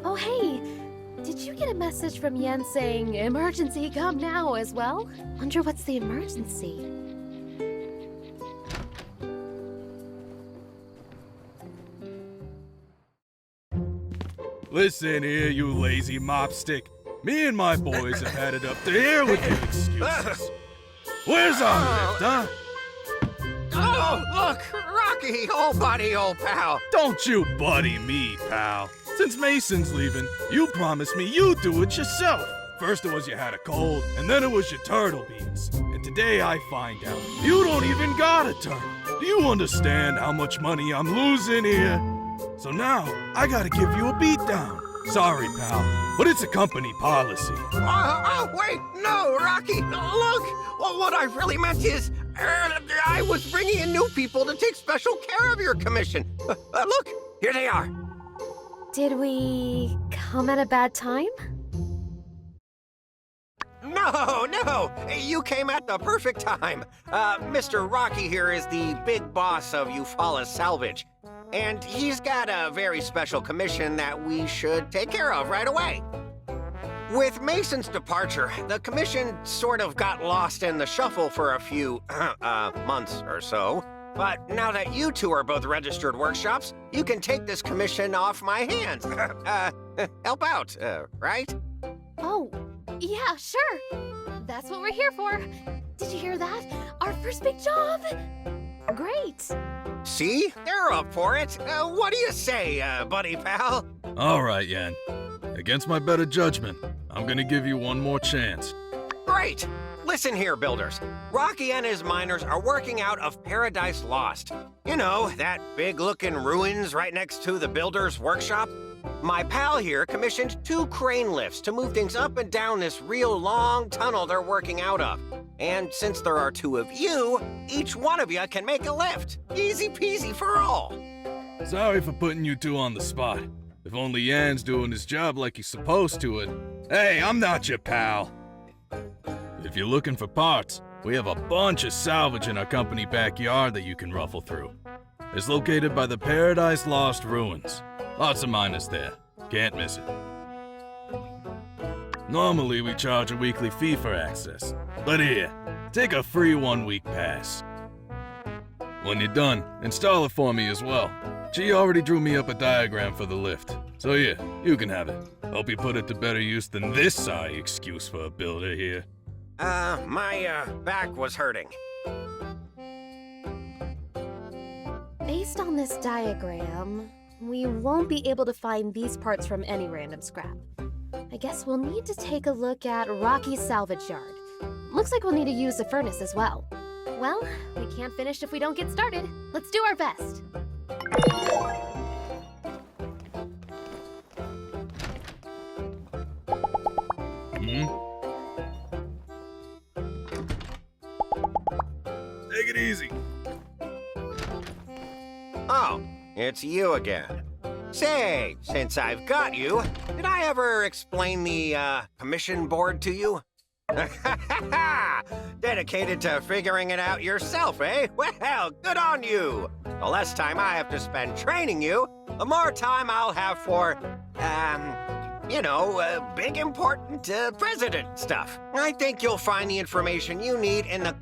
Oh, hey! Did you get a message from Yen saying, emergency, come now as well? Wonder what's the emergency? Listen here, you lazy mopstick. Me and my boys have had it up to here with your excuses. Where's our lift, huh? Oh, look! Rocky, old buddy, old pal. Don't you buddy me, pal. Since Mason's leaving, you promised me you'd do it yourself. First it was you had a cold, and then it was your turtle beans. And today I find out you don't even got a turtle. Do you understand how much money I'm losing here? So now, I gotta give you a beatdown. Sorry, pal, but it's a company policy. Wait, no, Rocky, look! Well, what I really meant is, I was bringing in new people to take special care of your commission. Look, here they are. Did we come at a bad time? No, you came at the perfect time. Mr. Rocky here is the big boss of Eufaula Salvage, and he's got a very special commission that we should take care of right away. With Mason's departure, the commission sort of got lost in the shuffle for a few months or so. But now that you two are both registered workshops, you can take this commission off my hands. Help out, right? Oh, yeah, sure. That's what we're here for. Did you hear that? Our first big job! Great. See? They're up for it. What do you say, buddy pal? All right, Yen. Against my better judgment, I'm gonna give you one more chance. Great! Listen here, builders. Rocky and his miners are working out of Paradise Lost. You know, that big-looking ruins right next to the builder's workshop? My pal here commissioned 2 crane lifts to move things up and down this real long tunnel they're working out of. And since there are 2 of you, each one of you can make a lift. Easy peasy for all. Sorry for putting you two on the spot. If only Yan's doing his job like he's supposed to it. Hey, I'm not your pal. If you're looking for parts, we have a bunch of salvage in our company backyard that you can ruffle through. It's located by the Paradise Lost ruins. Lots of miners there. Can't miss it. Normally, we charge a weekly fee for access. But here, take a free 1-week pass. When you're done, install it for me as well. She already drew me up a diagram for the lift. So yeah, you can have it. Hope you put it to better use than this sorry excuse for a builder here. My back was hurting. Based on this diagram, we won't be able to find these parts from any random scrap. I guess we'll need to take a look at Rocky's salvage yard. Looks like we'll need to use the furnace as well. Well, we can't finish if we don't get started. Let's do our best. it's you again. Say, since I've got you, did I ever explain the, commission board to you? Dedicated to figuring it out yourself, eh? Well, good on you! The less time I have to spend training you, the more time I'll have for, big important president stuff. I think you'll find the information you need in the...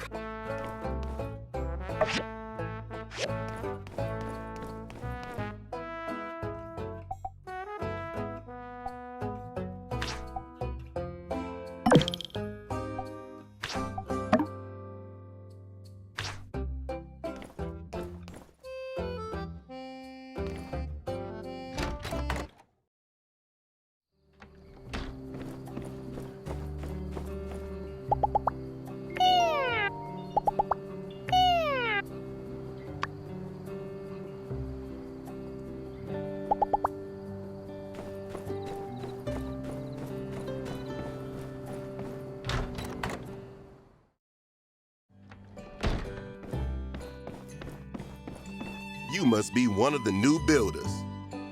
You must be one of the new builders.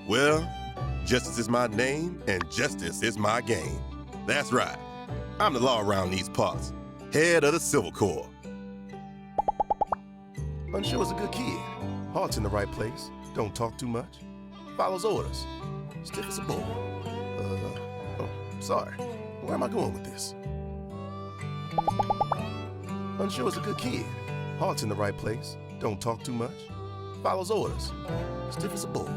Well, justice is my name, and justice is my game. That's right. I'm the law around these parts, head of the Civil Corps. Unsure is a good kid. Heart's in the right place. Don't talk too much. Follows orders. Stiff as a bull. Sorry. Where am I going with this? Unsure is a good kid. Heart's in the right place. Don't talk too much. Follows orders. Stiff as a bull.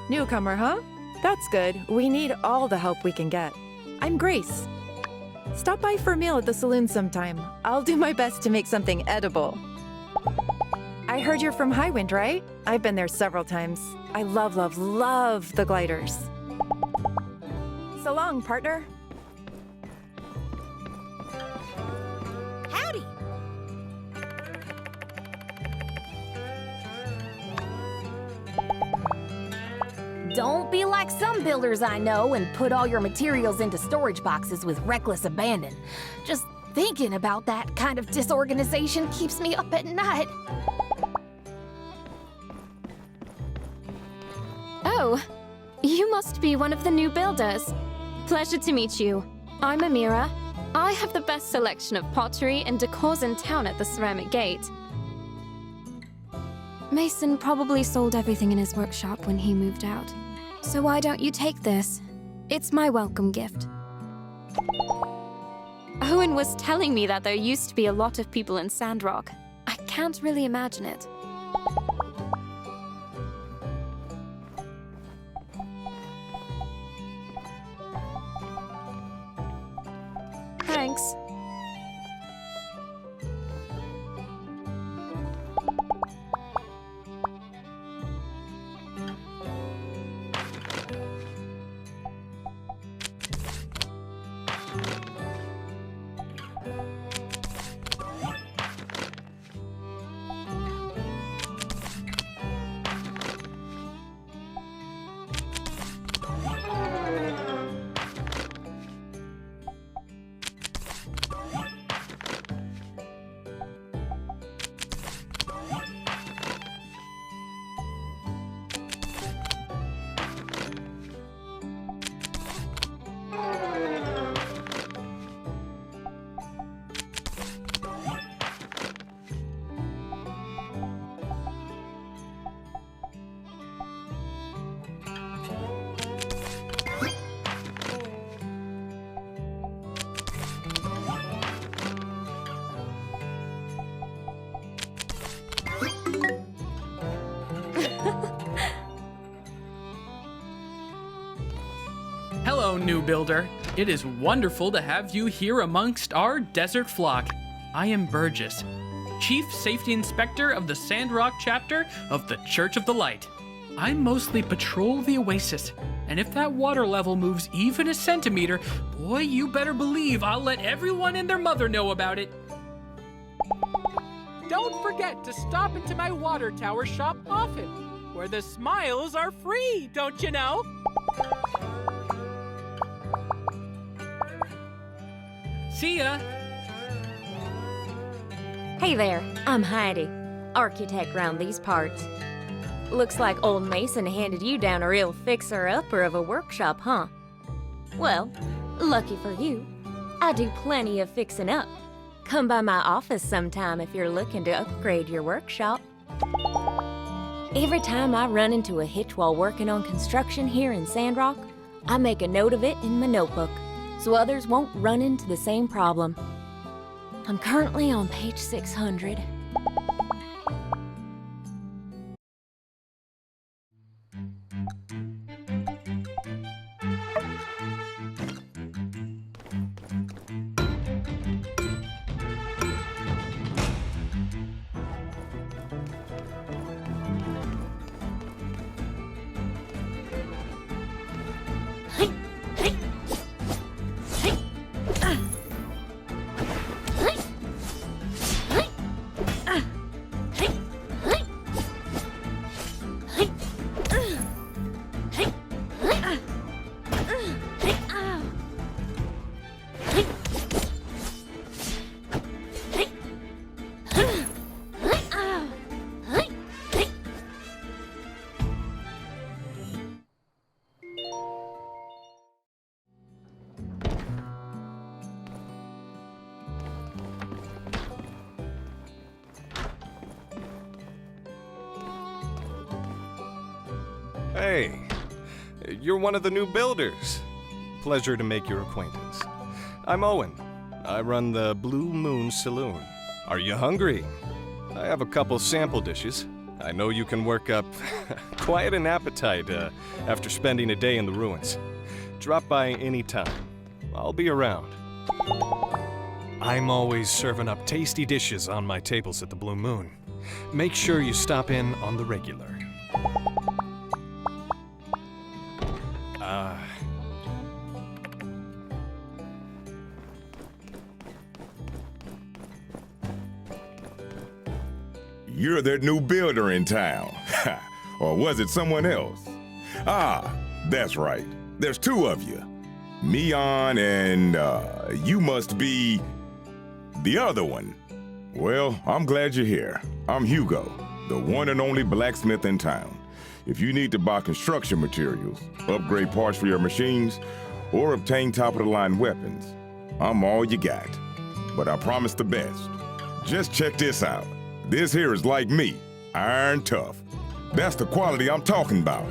Newcomer, huh? That's good. We need all the help we can get. I'm Grace. Stop by for a meal at the saloon sometime. I'll do my best to make something edible. I heard you're from Highwind, right? I've been there several times. I love the gliders. So long, partner. Howdy! Don't be like some builders I know and put all your materials into storage boxes with reckless abandon. Just thinking about that kind of disorganization keeps me up at night. Oh, you must be one of the new builders. Pleasure to meet you. I'm Amira. I have the best selection of pottery and decors in town at the Ceramic Gate. Mason probably sold everything in his workshop when he moved out. So why don't you take this? It's my welcome gift. Owen was telling me that there used to be a lot of people in Sandrock. I can't really imagine it. Thanks. Hello, new builder. It is wonderful to have you here amongst our desert flock. I am Burgess, Chief Safety Inspector of the Sandrock chapter of the Church of the Light. I mostly patrol the oasis, and if that water level moves even a centimeter, boy, you better believe I'll let everyone and their mother know about it. Don't forget to stop into my water tower shop often, where the smiles are free, don't you know? See ya! Hey there, I'm Heidi, architect round these parts. Looks like old Mason handed you down a real fixer-upper of a workshop, huh? Well, lucky for you, I do plenty of fixing up. Come by my office sometime if you're looking to upgrade your workshop. Every time I run into a hitch while working on construction here in Sandrock, I make a note of it in my notebook, so others won't run into the same problem. I'm currently on page 600. Hey, you're one of the new builders. Pleasure to make your acquaintance. I'm Owen. I run the Blue Moon Saloon. Are you hungry? I have a couple sample dishes. I know you can work up quite an appetite after spending a day in the ruins. Drop by any time. I'll be around. I'm always serving up tasty dishes on my tables at the Blue Moon. Make sure you stop in on the regular. You're that new builder in town. Or was it someone else? Ah, that's right. There's two of you. Mion and, you must be the other one. Well, I'm glad you're here. I'm Hugo, the one and only blacksmith in town. If you need to buy construction materials, upgrade parts for your machines, or obtain top-of-the-line weapons, I'm all you got. But I promise the best. Just check this out. This here is like me, iron tough. That's the quality I'm talking about.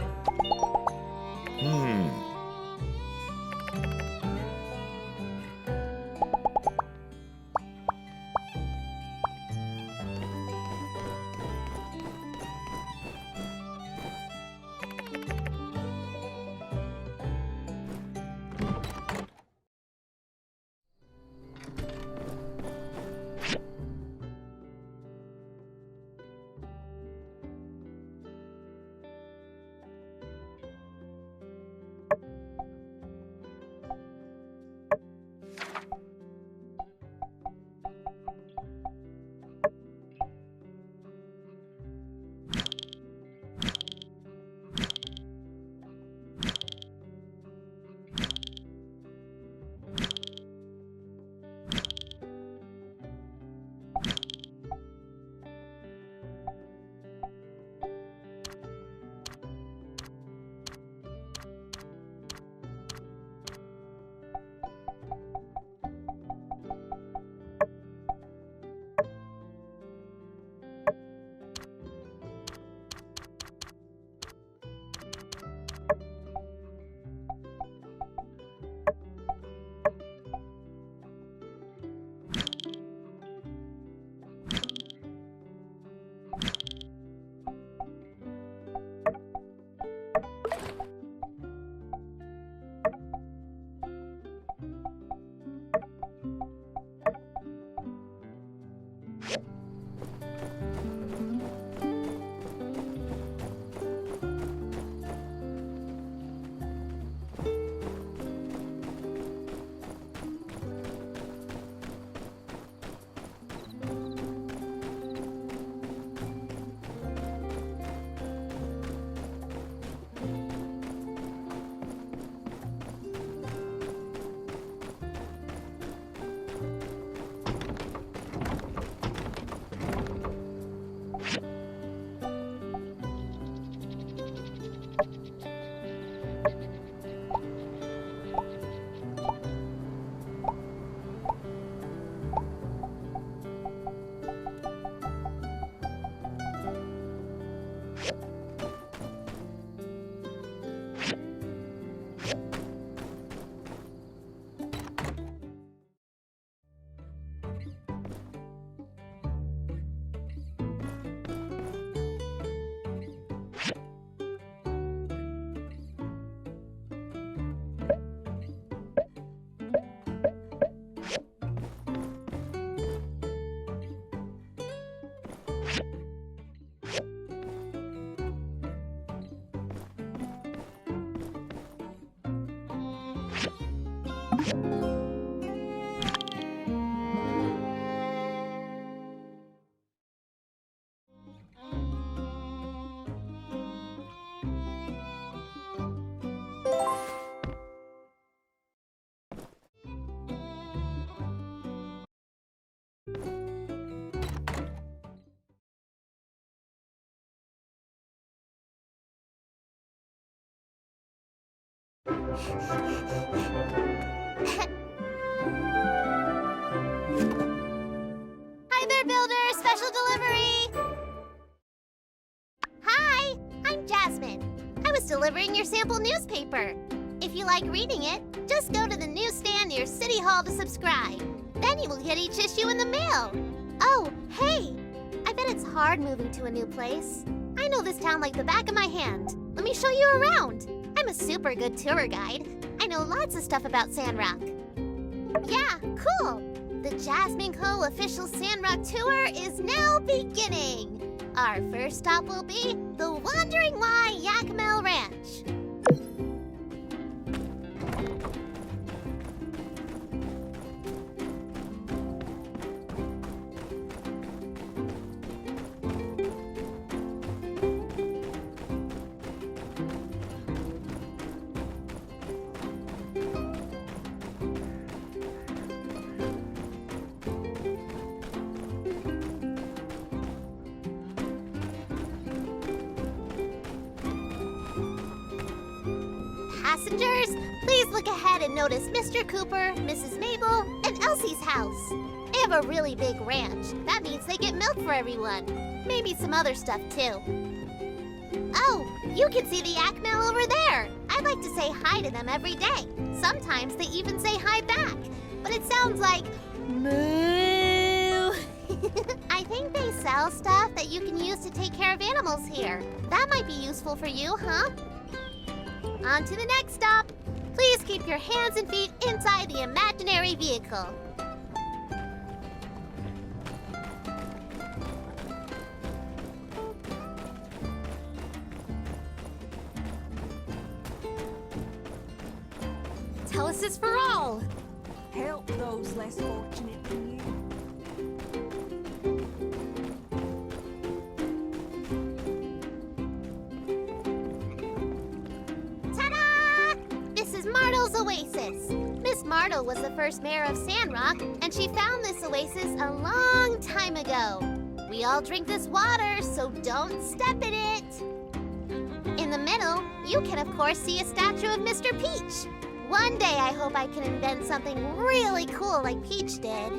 Hi there, Builder! Special delivery! Hi, I'm Jasmine. I was delivering your sample newspaper. If you like reading it, just go to the newsstand near City Hall to subscribe. Then you will get each issue in the mail. Oh, hey! I bet it's hard moving to a new place. I know this town like the back of my hand. Let me show you around. I'm a super good tour guide. I know lots of stuff about Sandrock. Yeah, cool! The Jasmine Co. official Sandrock tour is now beginning. Our first stop will be the Wandering Y Yakmel Ranch. Passengers, please look ahead and notice Mr. Cooper, Mrs. Mabel, and Elsie's house. They have a really big ranch. That means they get milk for everyone. Maybe some other stuff, too. Oh, you can see the Yakmel over there. I'd like to say hi to them every day. Sometimes they even say hi back. But it sounds like moo. I think they sell stuff that you can use to take care of animals here. That might be useful for you, huh? On to the next stop. Please keep your hands and feet inside the imaginary vehicle. Tell us this for all. Help those less fortunate than you. Oasis. Miss Martle was the first mayor of Sandrock, and she found this oasis a long time ago. We all drink this water, so don't step in it. In the middle, you can of course see a statue of Mr. Peach. One day I hope I can invent something really cool like Peach did.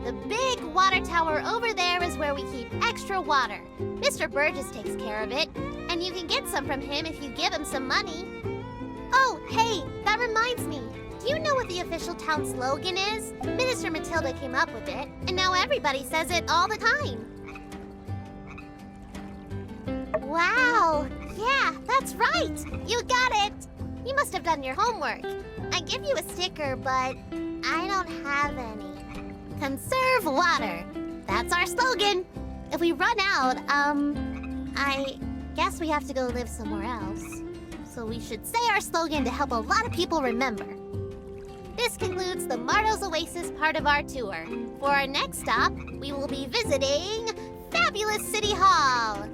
The big water tower over there is where we keep extra water. Mr. Burgess takes care of it, and you can get some from him if you give him some money. Oh, hey, that reminds me. Do you know what the official town slogan is? Minister Matilda came up with it, and now everybody says it all the time. Wow, yeah, that's right. You got it. You must have done your homework. I give you a sticker, but I don't have any. Conserve water. That's our slogan. If we run out, I guess we have to go live somewhere else. So we should say our slogan to help a lot of people remember. This concludes the Martle's Oasis part of our tour. For our next stop, we will be visiting Fabulous City Hall.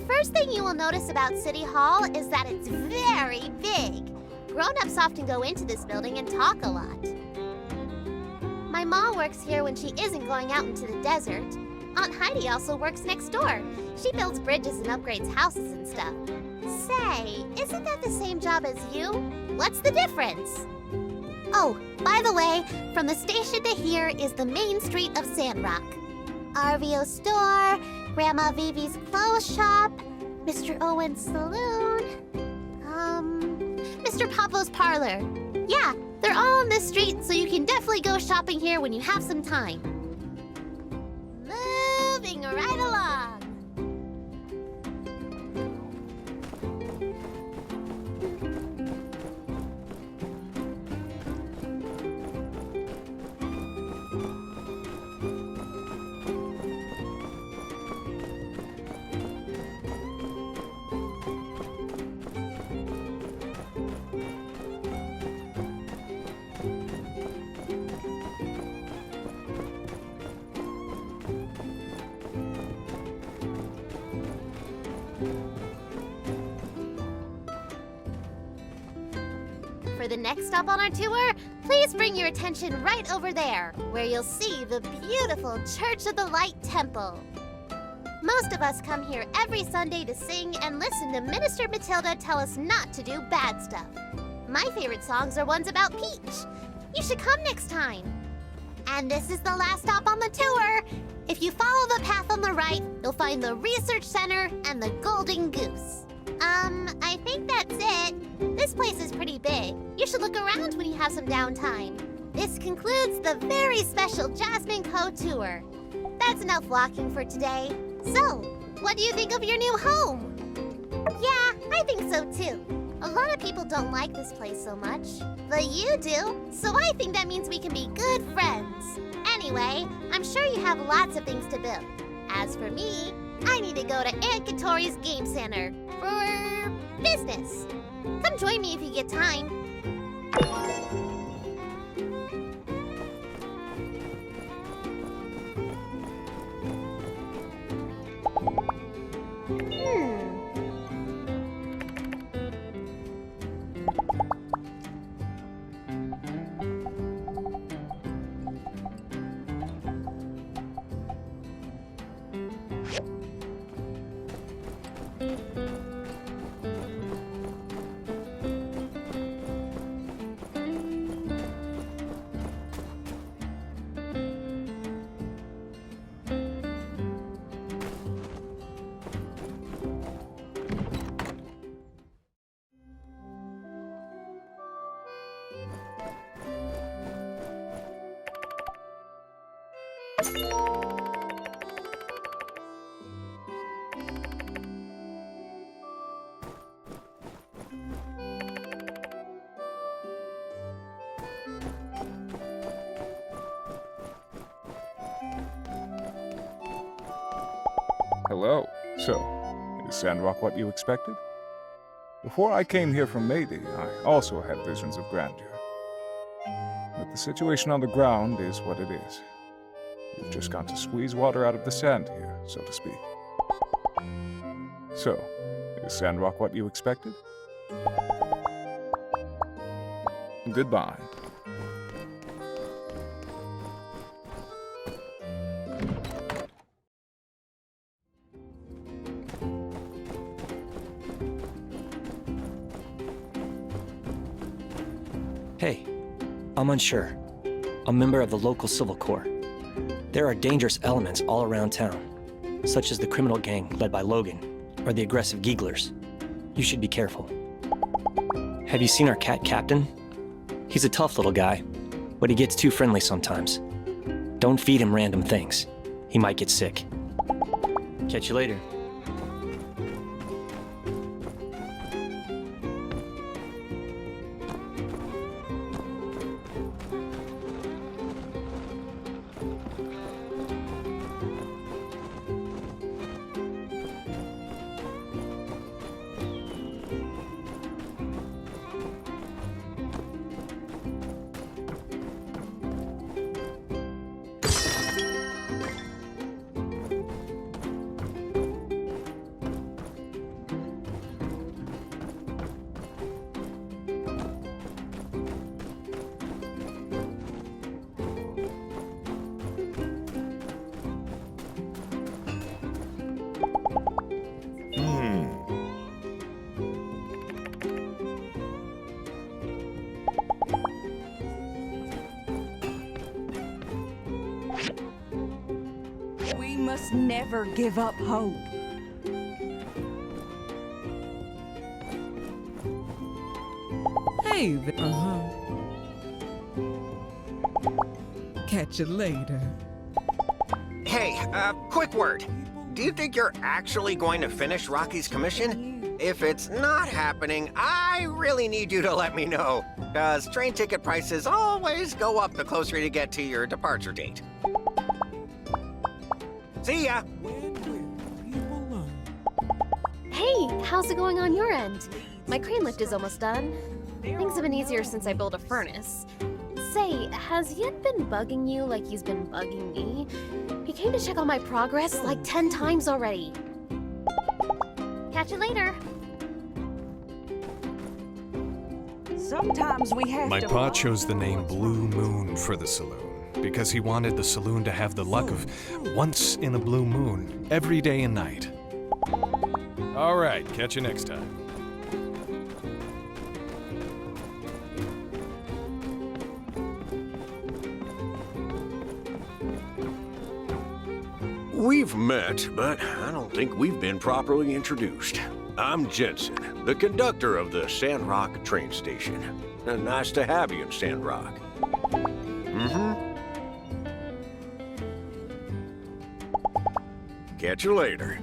First thing you will notice about City Hall is that it's very big. Grown-ups often go into this building and talk a lot. My mom works here when she isn't going out into the desert. Aunt Heidi also works next door. She builds bridges and upgrades houses and stuff. Say, isn't that the same job as you? What's the difference? Oh, by the way, from the station to here is the main street of Sandrock. RVO store, Grandma Vivi's clothes shop, Mr. Owen's saloon, Mr. Pablo's parlor. Yeah, they're all on this street, so you can definitely go shopping here when you have some time. Moving right along. For the next stop on our tour, please bring your attention right over there, where you'll see the beautiful Church of the Light Temple. Most of us come here every Sunday to sing and listen to Minister Matilda tell us not to do bad stuff. My favorite songs are ones about Peach. You should come next time. And this is the last stop on the tour. If you follow the path on the right, you'll find the Research Center and the Golden Goose. I think that's it. This place is pretty big. You should look around when you have some downtime. This concludes the very special Jasmine Co. tour. That's enough walking for today. So, what do you think of your new home? Yeah, I think so too. A lot of people don't like this place so much, but you do, so I think that means we can be good friends. Anyway, I'm sure you have lots of things to build. As for me, I need to go to Aunt Katori's Game Center for business. Come join me if you get time. Hello. So, is Sandrock what you expected? Before I came here from Mayday, I also had visions of grandeur. But the situation on the ground is what it is. We've just got to squeeze water out of the sand here, so to speak. So, is Sandrock what you expected? Goodbye. Hey, I'm unsure. A member of the local Civil Corps. There are dangerous elements all around town, such as the criminal gang led by Logan, or the aggressive Geeglers. You should be careful. Have you seen our cat Captain? He's a tough little guy, but he gets too friendly sometimes. Don't feed him random things. He might get sick. Catch you later. We must never give up hope. Hey there. Catch you later. Hey, quick word. Do you think you're actually going to finish Rocky's commission? If it's not happening, I really need you to let me know, because train ticket prices always go up the closer you get to your departure date. See ya! Hey, how's it going on your end? My crane lift is almost done. Things have been easier since I built a furnace. Say, has Yed been bugging you like he's been bugging me? He came to check on my progress like 10 times already. Catch you later. Sometimes we have My to... pa chose the name Blue Moon for the saloon because he wanted the saloon to have the luck of once in a blue moon every day and night. All right, catch you next time. We've met, but I don't think we've been properly introduced. I'm Jensen, the conductor of the Sandrock train station. Nice to have you in Sandrock. Catch you later.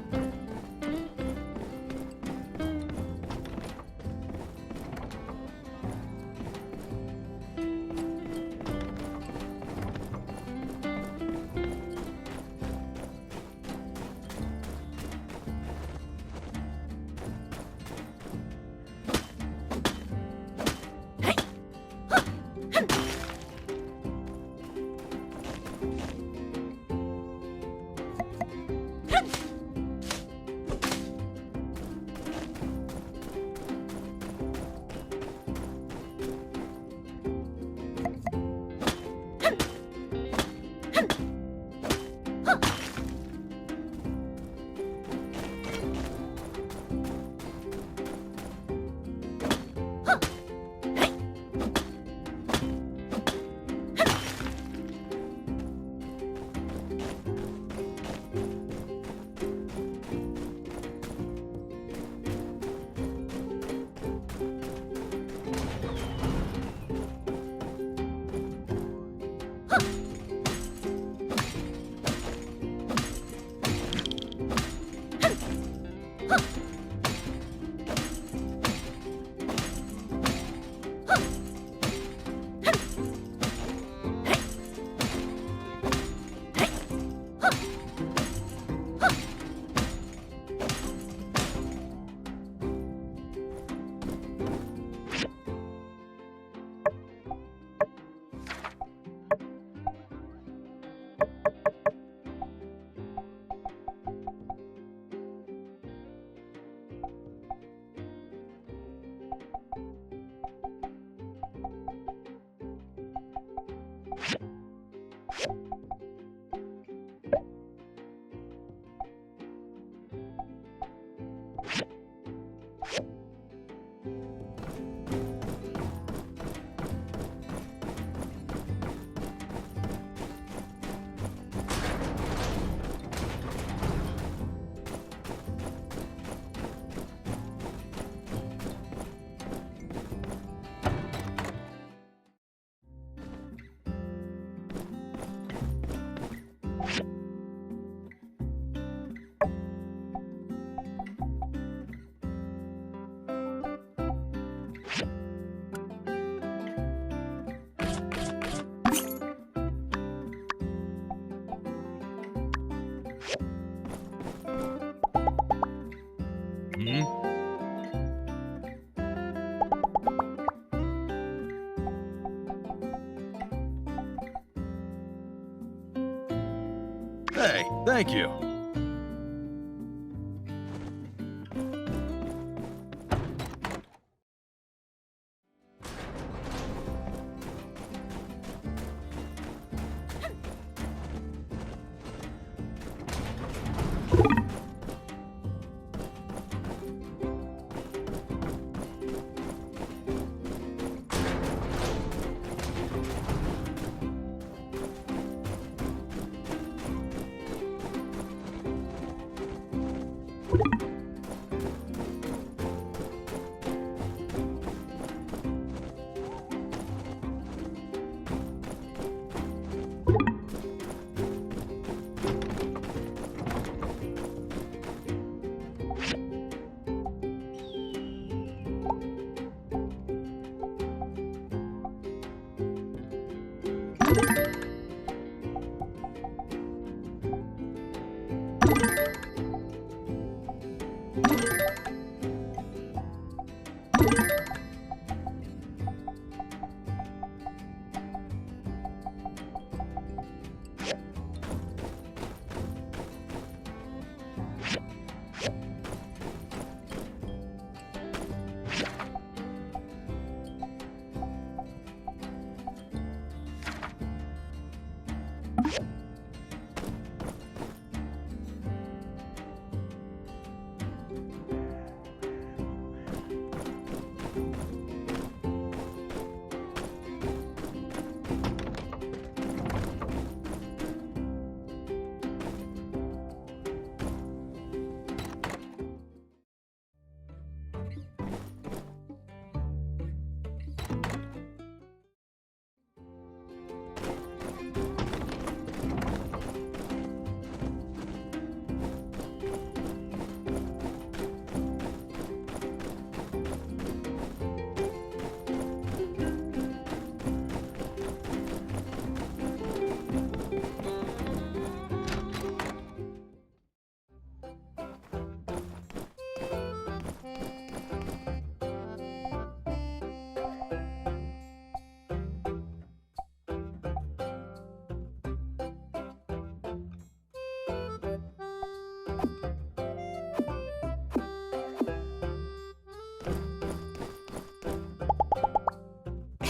Hey, thank you.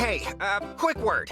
Hey, quick word.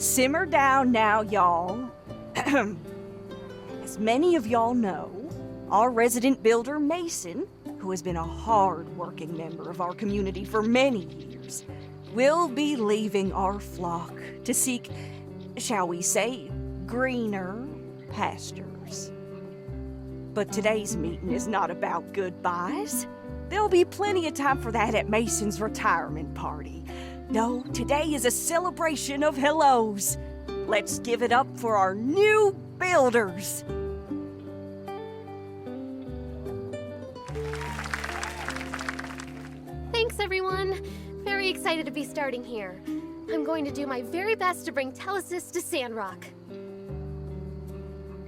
Simmer down now, y'all. As many of y'all know, our resident builder, Mason, who has been a hard-working member of our community for many years, will be leaving our flock to seek, shall we say, greener pastures. But today's meeting is not about goodbyes. There'll be plenty of time for that at Mason's retirement party. No, today is a celebration of hellos. Let's give it up for our new builders. Thanks, everyone. Very excited to be starting here. I'm going to do my very best to bring Telesis to Sandrock.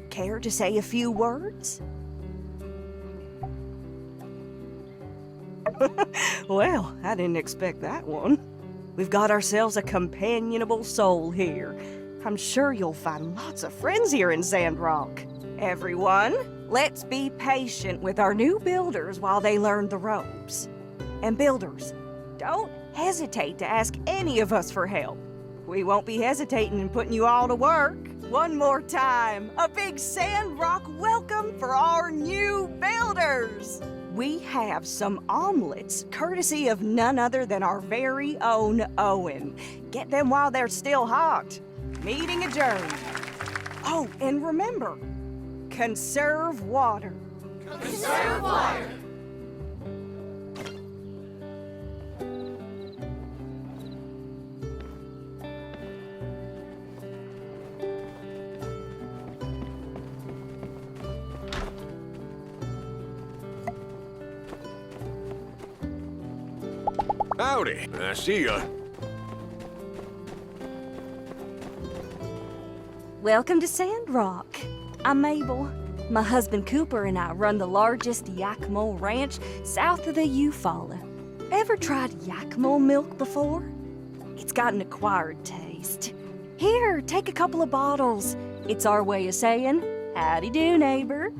Care to say a few words? Well, I didn't expect that one. We've got ourselves a companionable soul here. I'm sure you'll find lots of friends here in Sandrock. Everyone, let's be patient with our new builders while they learn the ropes. And builders, don't hesitate to ask any of us for help. We won't be hesitating in putting you all to work. One more time, a big Sandrock welcome for our new builders. We have some omelets, courtesy of none other than our very own Owen. Get them while they're still hot. Meeting adjourned. Oh, and remember, conserve water. Conserve water. Howdy, I see ya. Welcome to Sandrock. I'm Mabel. My husband Cooper and I run the largest Yakimo ranch south of the Eufaula. Ever tried Yakimo milk before? It's got an acquired taste. Here, take a couple of bottles. It's our way of saying, howdy do, neighbor.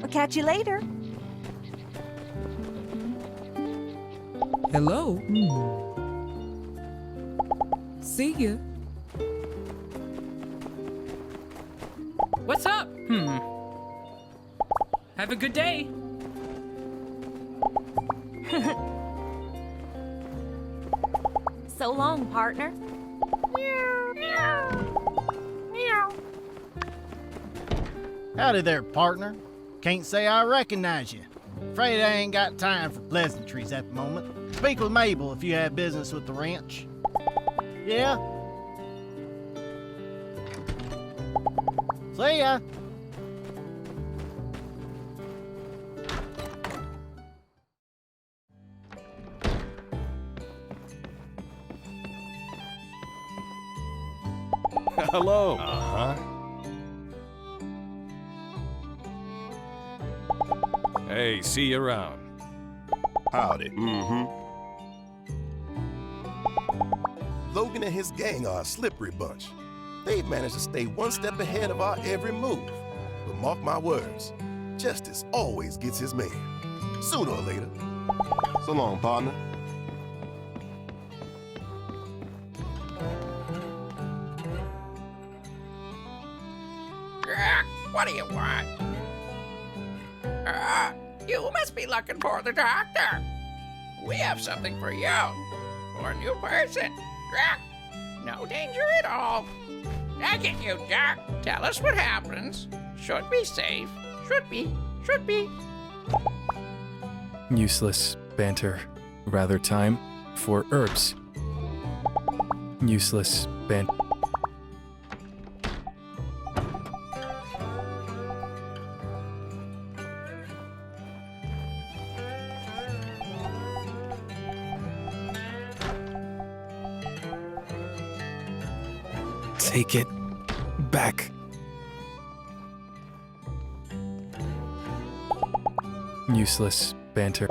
I'll catch you later. Hello? See ya. What's up? Have a good day. So long, partner. Howdy there, partner. Can't say I recognize you. Afraid I ain't got time for pleasantries at the moment. Speak with Mabel if you have business with the ranch. Yeah? See ya. Hello. Uh-huh. Hey, see you around. Howdy. Mm-hmm. Logan and his gang are a slippery bunch. They've managed to stay one step ahead of our every move. But mark my words, justice always gets his man. Sooner or later. So long, partner. What do you want? You must be looking for the doctor. We have something for you. For a new person. No danger at all. Take it, you doc. Tell us what happens. Should be safe. Should be. Useless banter. Rather time for herbs. Useless banter. Take it back. Useless banter.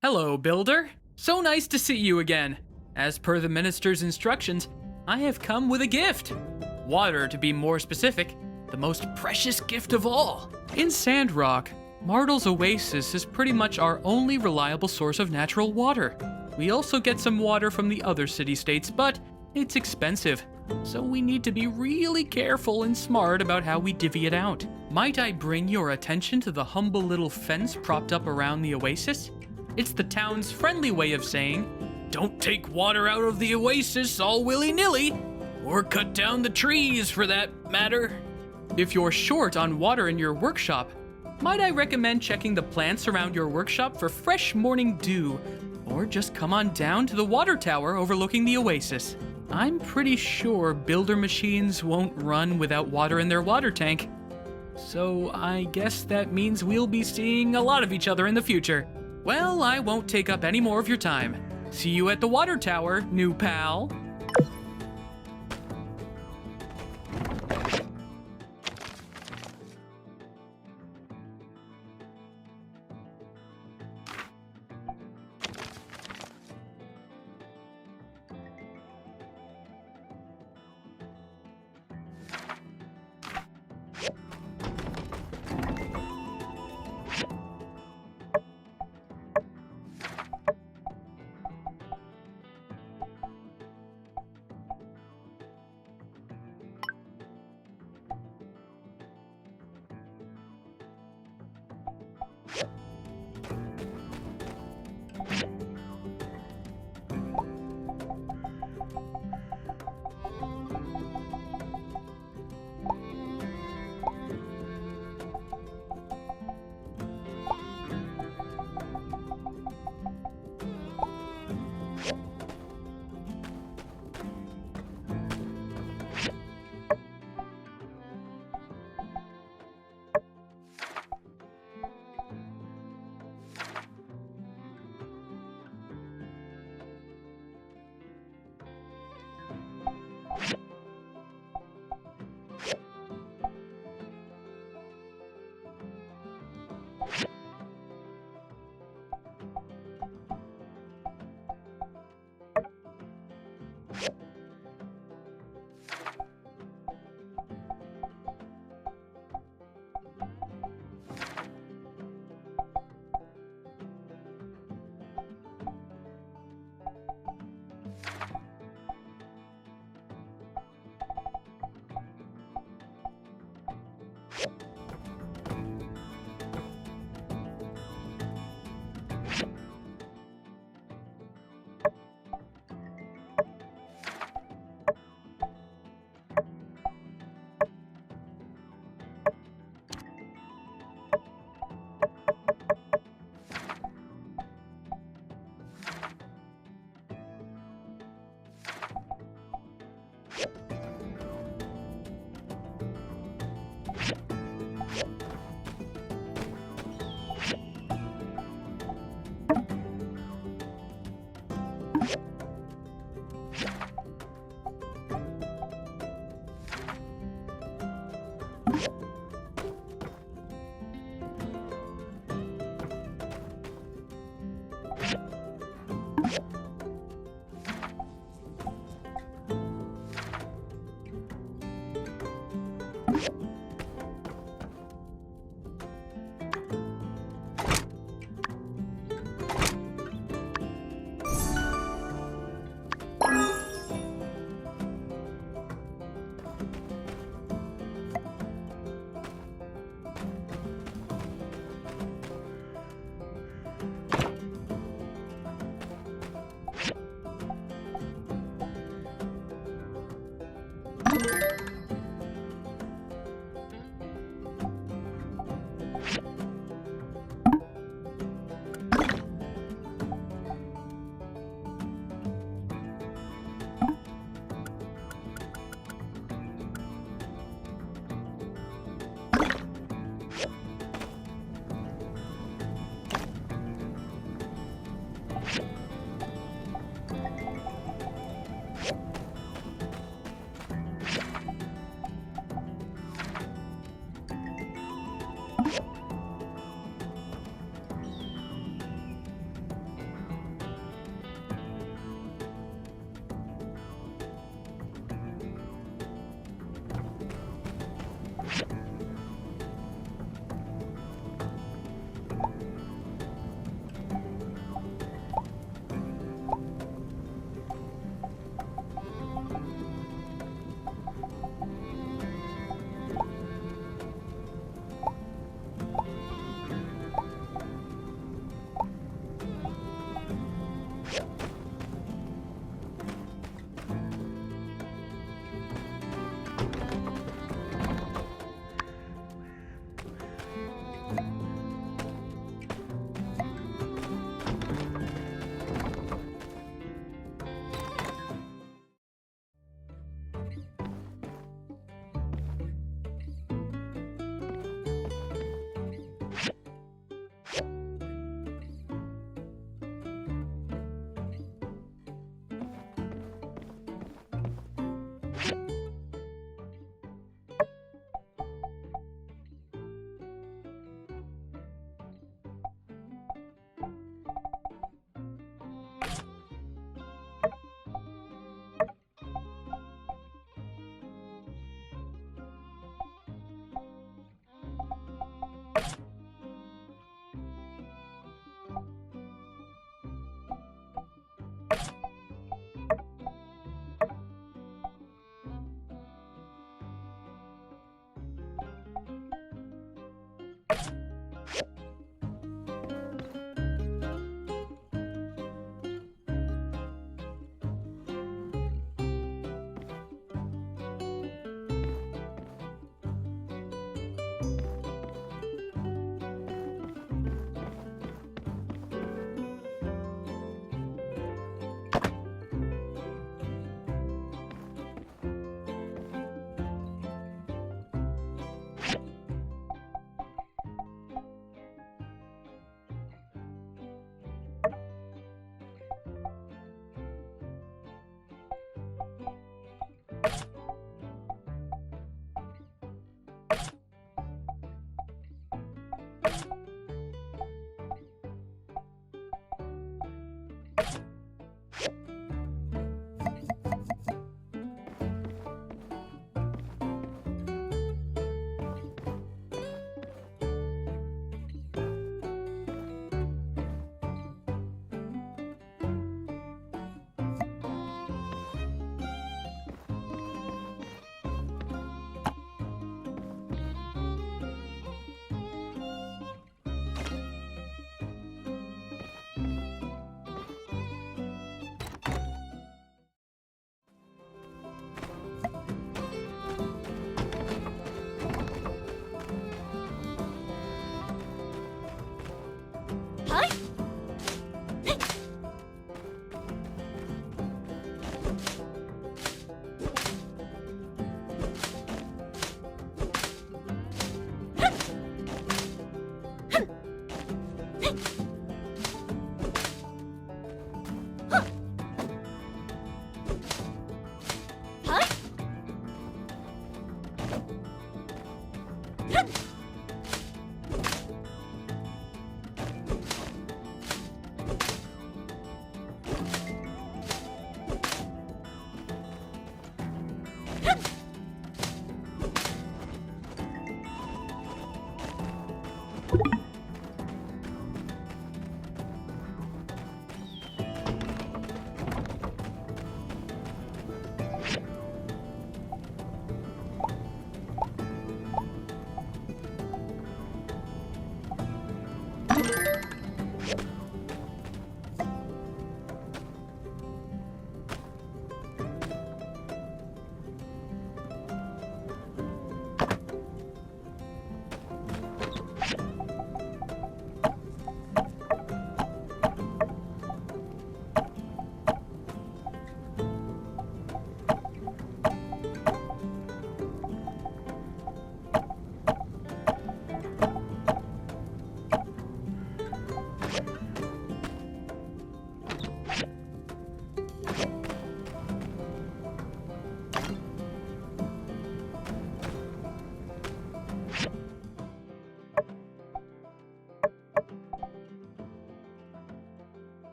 Hello, Builder. So nice to see you again. As per the minister's instructions, I have come with a gift. Water, to be more specific, the most precious gift of all. In Sandrock, Martel's Oasis is pretty much our only reliable source of natural water. We also get some water from the other city-states, but it's expensive, so we need to be really careful and smart about how we divvy it out. Might I bring your attention to the humble little fence propped up around the oasis? It's the town's friendly way of saying, don't take water out of the oasis all willy-nilly, or cut down the trees for that matter. If you're short on water in your workshop, might I recommend checking the plants around your workshop for fresh morning dew, or just come on down to the water tower overlooking the oasis. I'm pretty sure builder machines won't run without water in their water tank. So I guess that means we'll be seeing a lot of each other in the future. Well, I won't take up any more of your time. See you at the water tower, new pal.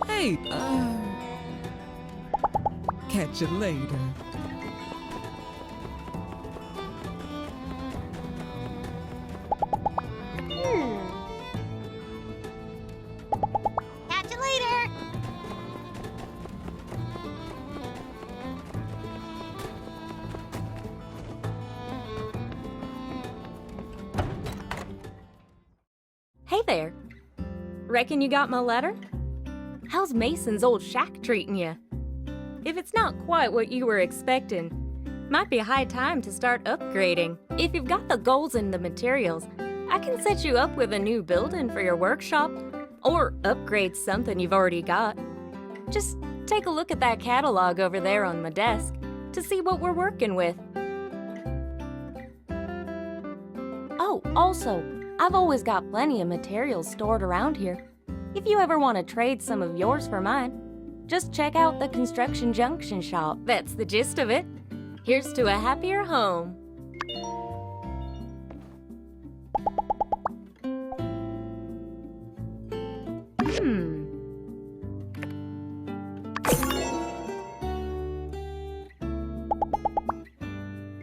Hey, catch you later. Catch you later. Hey there. Reckon you got my letter? How's Mason's old shack treating you? If it's not quite what you were expecting, might be high time to start upgrading. If you've got the goals and the materials, I can set you up with a new building for your workshop, or upgrade something you've already got. Just take a look at that catalog over there on my desk to see what we're working with. Oh, also, I've always got plenty of materials stored around here. If you ever want to trade some of yours for mine, just check out the Construction Junction shop. That's the gist of it. Here's to a happier home.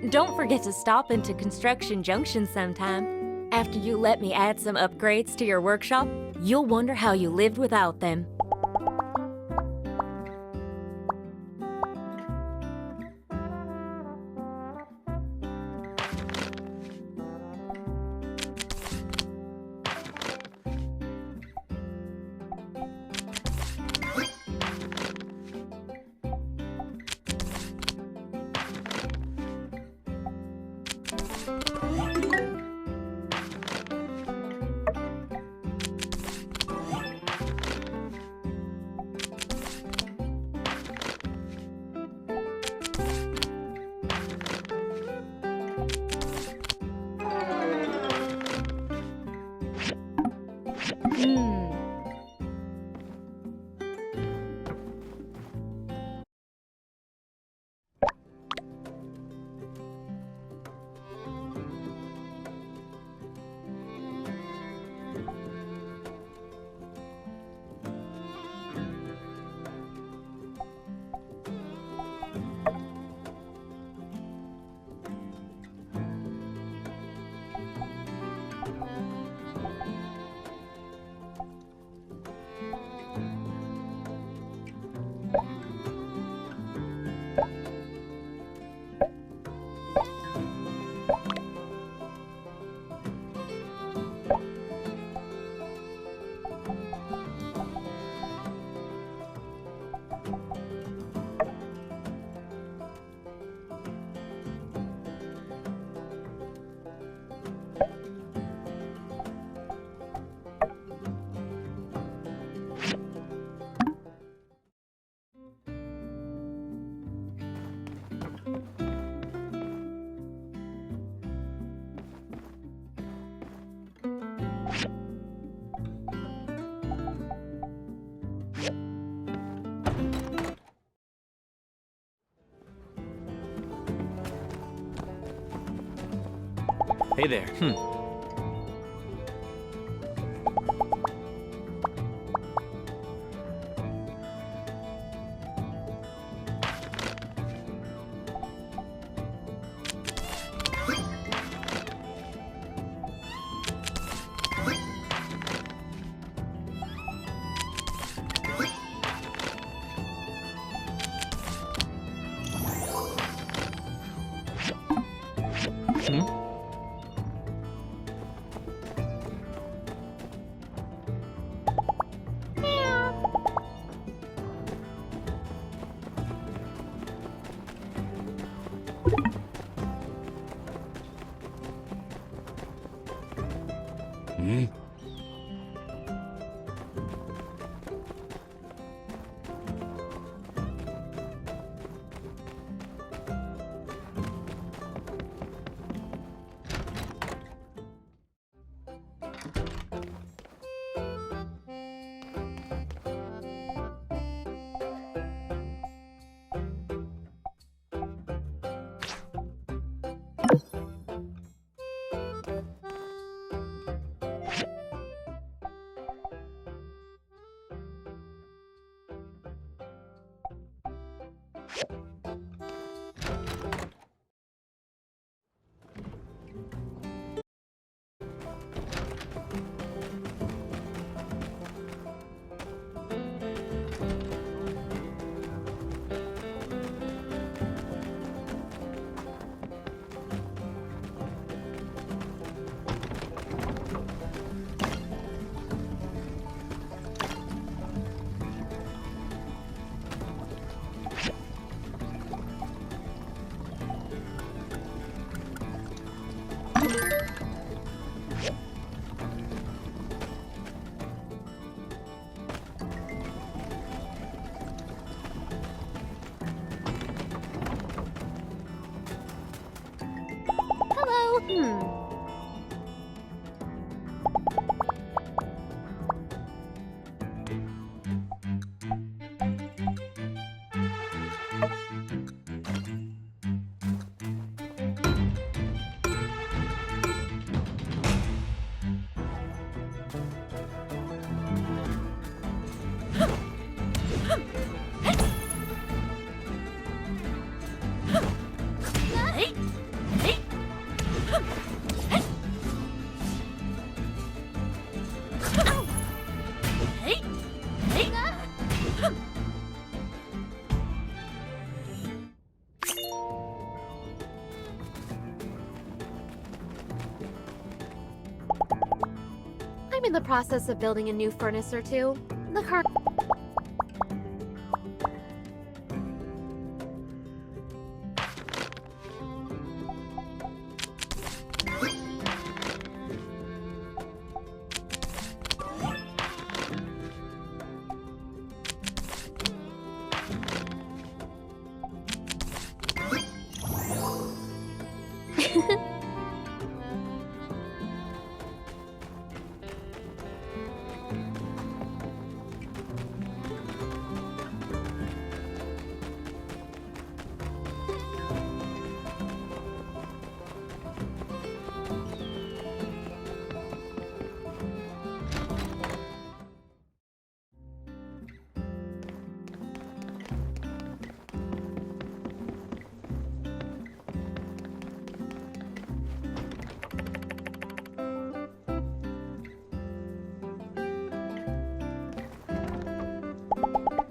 Don't forget to stop into Construction Junction sometime. After you let me add some upgrades to your workshop, you'll wonder how you lived without them. Hey there. in the process of building a new furnace or two. The car.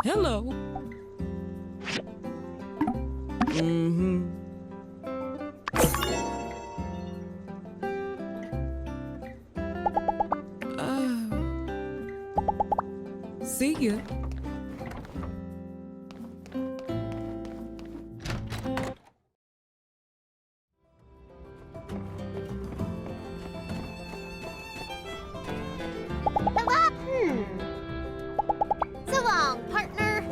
Hello. Mm-hmm. See ya. So long, partner.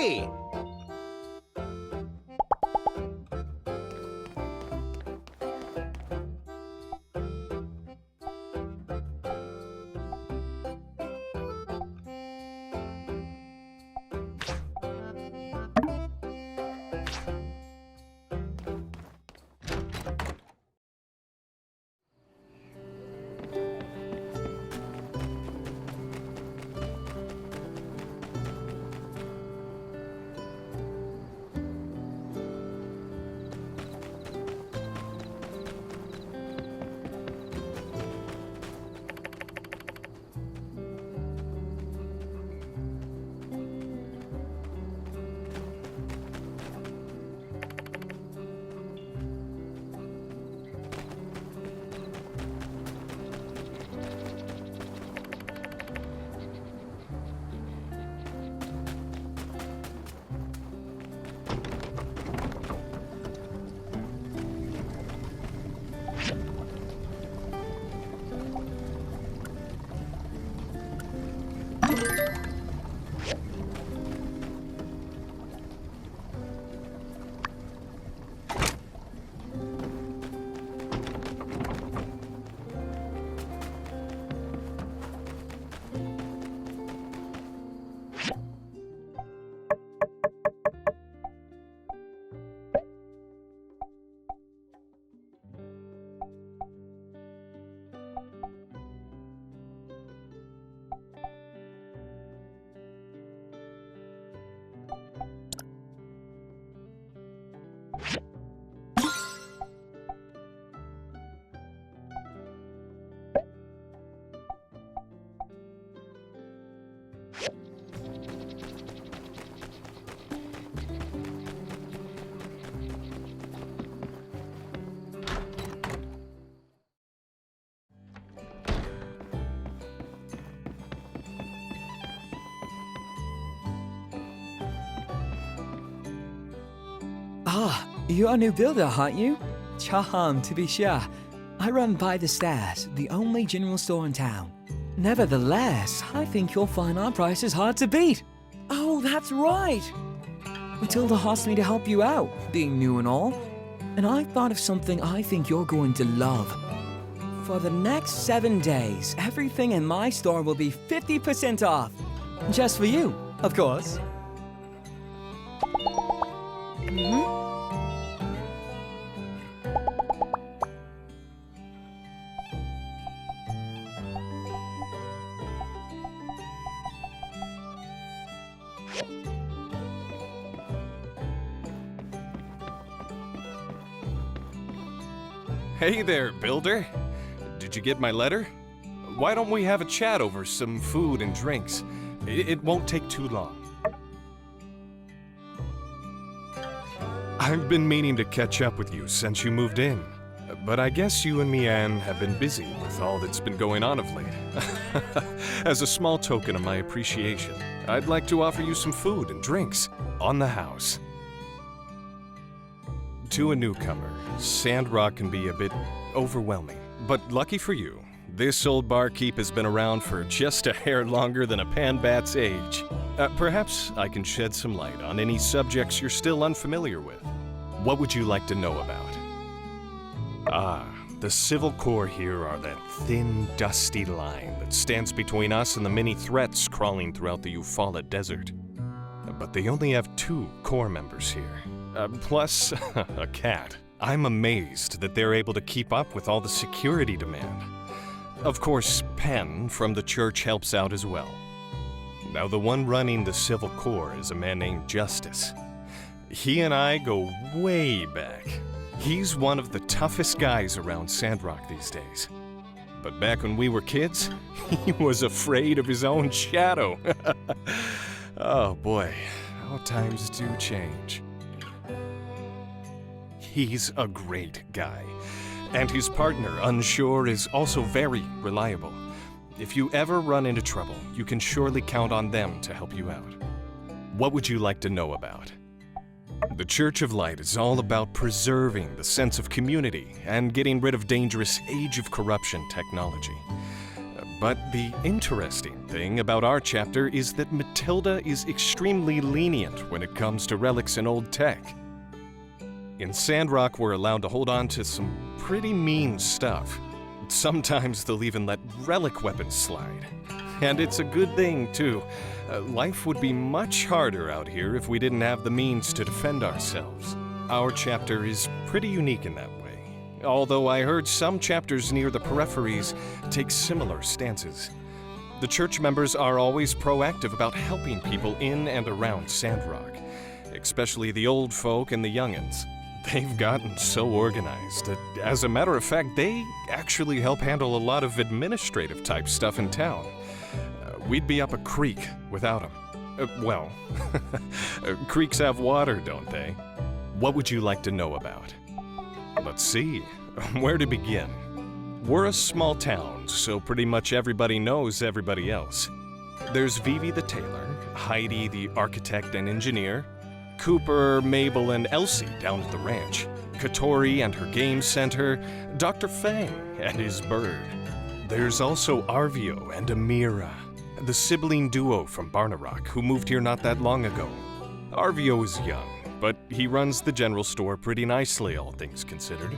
me! Ah, you're a new builder, aren't you? Charmed, to be sure. I run by the stairs, the only general store in town. Nevertheless, I think you'll find our prices hard to beat. Oh, that's right. Matilda asked me to help you out, being new and all. And I thought of something I think you're going to love. For the next 7 days, everything in my store will be 50% off. Just for you, of course. Hey there, builder. Did you get my letter? Why don't we have a chat over some food and drinks? It won't take too long. I've been meaning to catch up with you since you moved in, but I guess you and Mian have been busy with all that's been going on of late. As a small token of my appreciation, I'd like to offer you some food and drinks on the house. To a newcomer, Sandrock can be a bit overwhelming, but lucky for you, this old barkeep has been around for just a hair longer than a panbat's age. Perhaps I can shed some light on any subjects you're still unfamiliar with. What would you like to know about? Ah, the civil corps here are that thin, dusty line that stands between us and the many threats crawling throughout the Eufaula Desert. But they only have 2 corps members here. Plus, a cat. I'm amazed that they're able to keep up with all the security demand. Of course, Penn from the church helps out as well. Now, the one running the Civil Corps is a man named Justice. He and I go way back. He's one of the toughest guys around Sandrock these days. But back when we were kids, he was afraid of his own shadow. Oh boy, how times do change. He's a great guy. And his partner, Unsure, is also very reliable. If you ever run into trouble, you can surely count on them to help you out. What would you like to know about? The Church of Light is all about preserving the sense of community and getting rid of dangerous Age of Corruption technology. But the interesting thing about our chapter is that Matilda is extremely lenient when it comes to relics and old tech. In Sandrock, we're allowed to hold on to some pretty mean stuff. Sometimes they'll even let relic weapons slide. And it's a good thing, too. Life would be much harder out here if we didn't have the means to defend ourselves. Our chapter is pretty unique in that way. Although I heard some chapters near the peripheries take similar stances. The church members are always proactive about helping people in and around Sandrock, especially the old folk and the youngins. They've gotten so organized that, as a matter of fact, they actually help handle a lot of administrative type stuff in town. We'd be up a creek without them. Creeks have water, don't they? What would you like to know about? Let's see. Where to begin? We're a small town, so pretty much everybody knows everybody else. There's Vivi the tailor, Heidi the architect and engineer, Cooper, Mabel, and Elsie down at the ranch, Katori and her game center, Dr. Fang and his bird. There's also Arvio and Amira, the sibling duo from Barnarock who moved here not that long ago. Arvio is young, but he runs the general store pretty nicely, all things considered.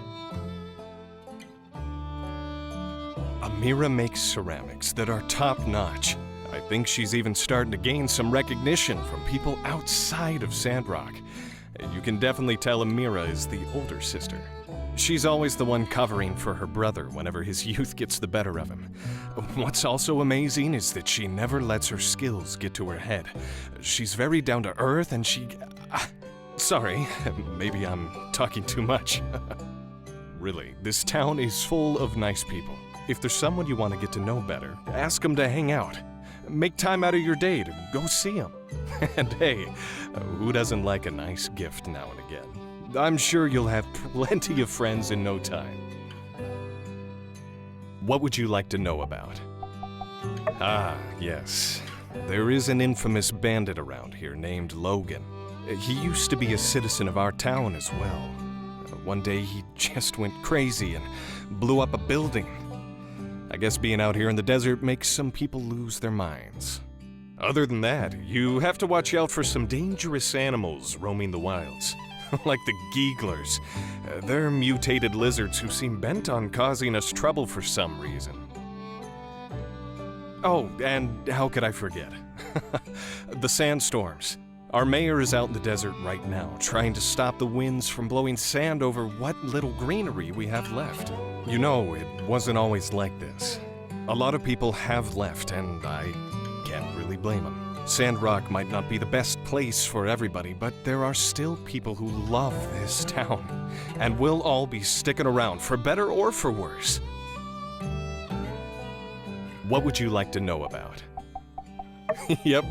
Amira makes ceramics that are top-notch. I think she's even starting to gain some recognition from people outside of Sandrock. You can definitely tell Amira is the older sister. She's always the one covering for her brother whenever his youth gets the better of him. What's also amazing is that she never lets her skills get to her head. She's very down to earth and she... Sorry, maybe I'm talking too much. Really, this town is full of nice people. If there's someone you want to get to know better, ask them to hang out. Make time out of your day to go see them. And hey, who doesn't like a nice gift now and again? I'm sure you'll have plenty of friends in no time. What would you like to know about? Ah, yes. There is an infamous bandit around here named Logan. He used to be a citizen of our town as well. One day he just went crazy and blew up a building. I guess being out here in the desert makes some people lose their minds. Other than that, you have to watch out for some dangerous animals roaming the wilds. Like the Geeglers. They're mutated lizards who seem bent on causing us trouble for some reason. Oh, and how could I forget? The sandstorms. Our mayor is out in the desert right now, trying to stop the winds from blowing sand over what little greenery we have left. You know, it wasn't always like this. A lot of people have left, and I can't really blame them. Sandrock might not be the best place for everybody, but there are still people who love this town, and we'll all be sticking around, for better or for worse. What would you like to know about? Yep,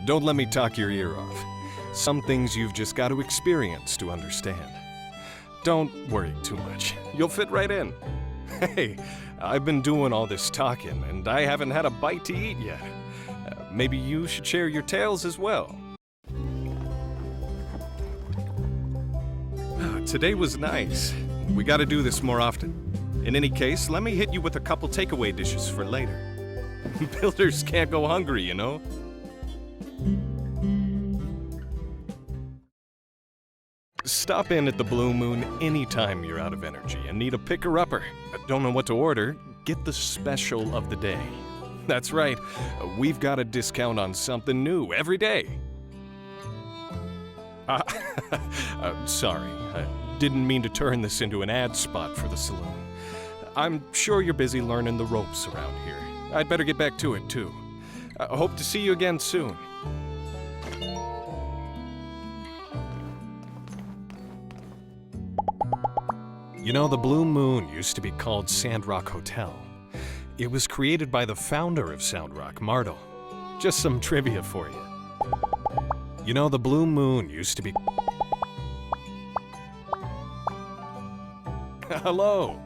don't let me talk your ear off. Some things you've just got to experience to understand. Don't worry too much. You'll fit right in. Hey, I've been doing all this talking, and I haven't had a bite to eat yet. Maybe you should share your tales as well. Today was nice. We gotta do this more often. In any case, let me hit you with a couple takeaway dishes for later. Builders can't go hungry, you know? Stop in at the Blue Moon anytime you're out of energy and need a picker-upper. Don't know what to order? Get the special of the day. That's right, we've got a discount on something new every day. Sorry, I didn't mean to turn this into an ad spot for the saloon. I'm sure you're busy learning the ropes around here. I'd better get back to it, too. I hope to see you again soon. You know, the Blue Moon used to be called Sandrock Hotel. It was created by the founder of Sandrock, Martel. Just some trivia for you. You know, the Blue Moon used to be... Hello!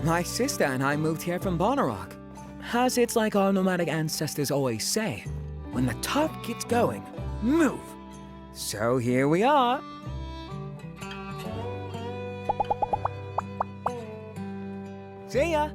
My sister and I moved here from Bonnerock. As it's like our nomadic ancestors always say, when the top gets going, move. So here we are. See ya.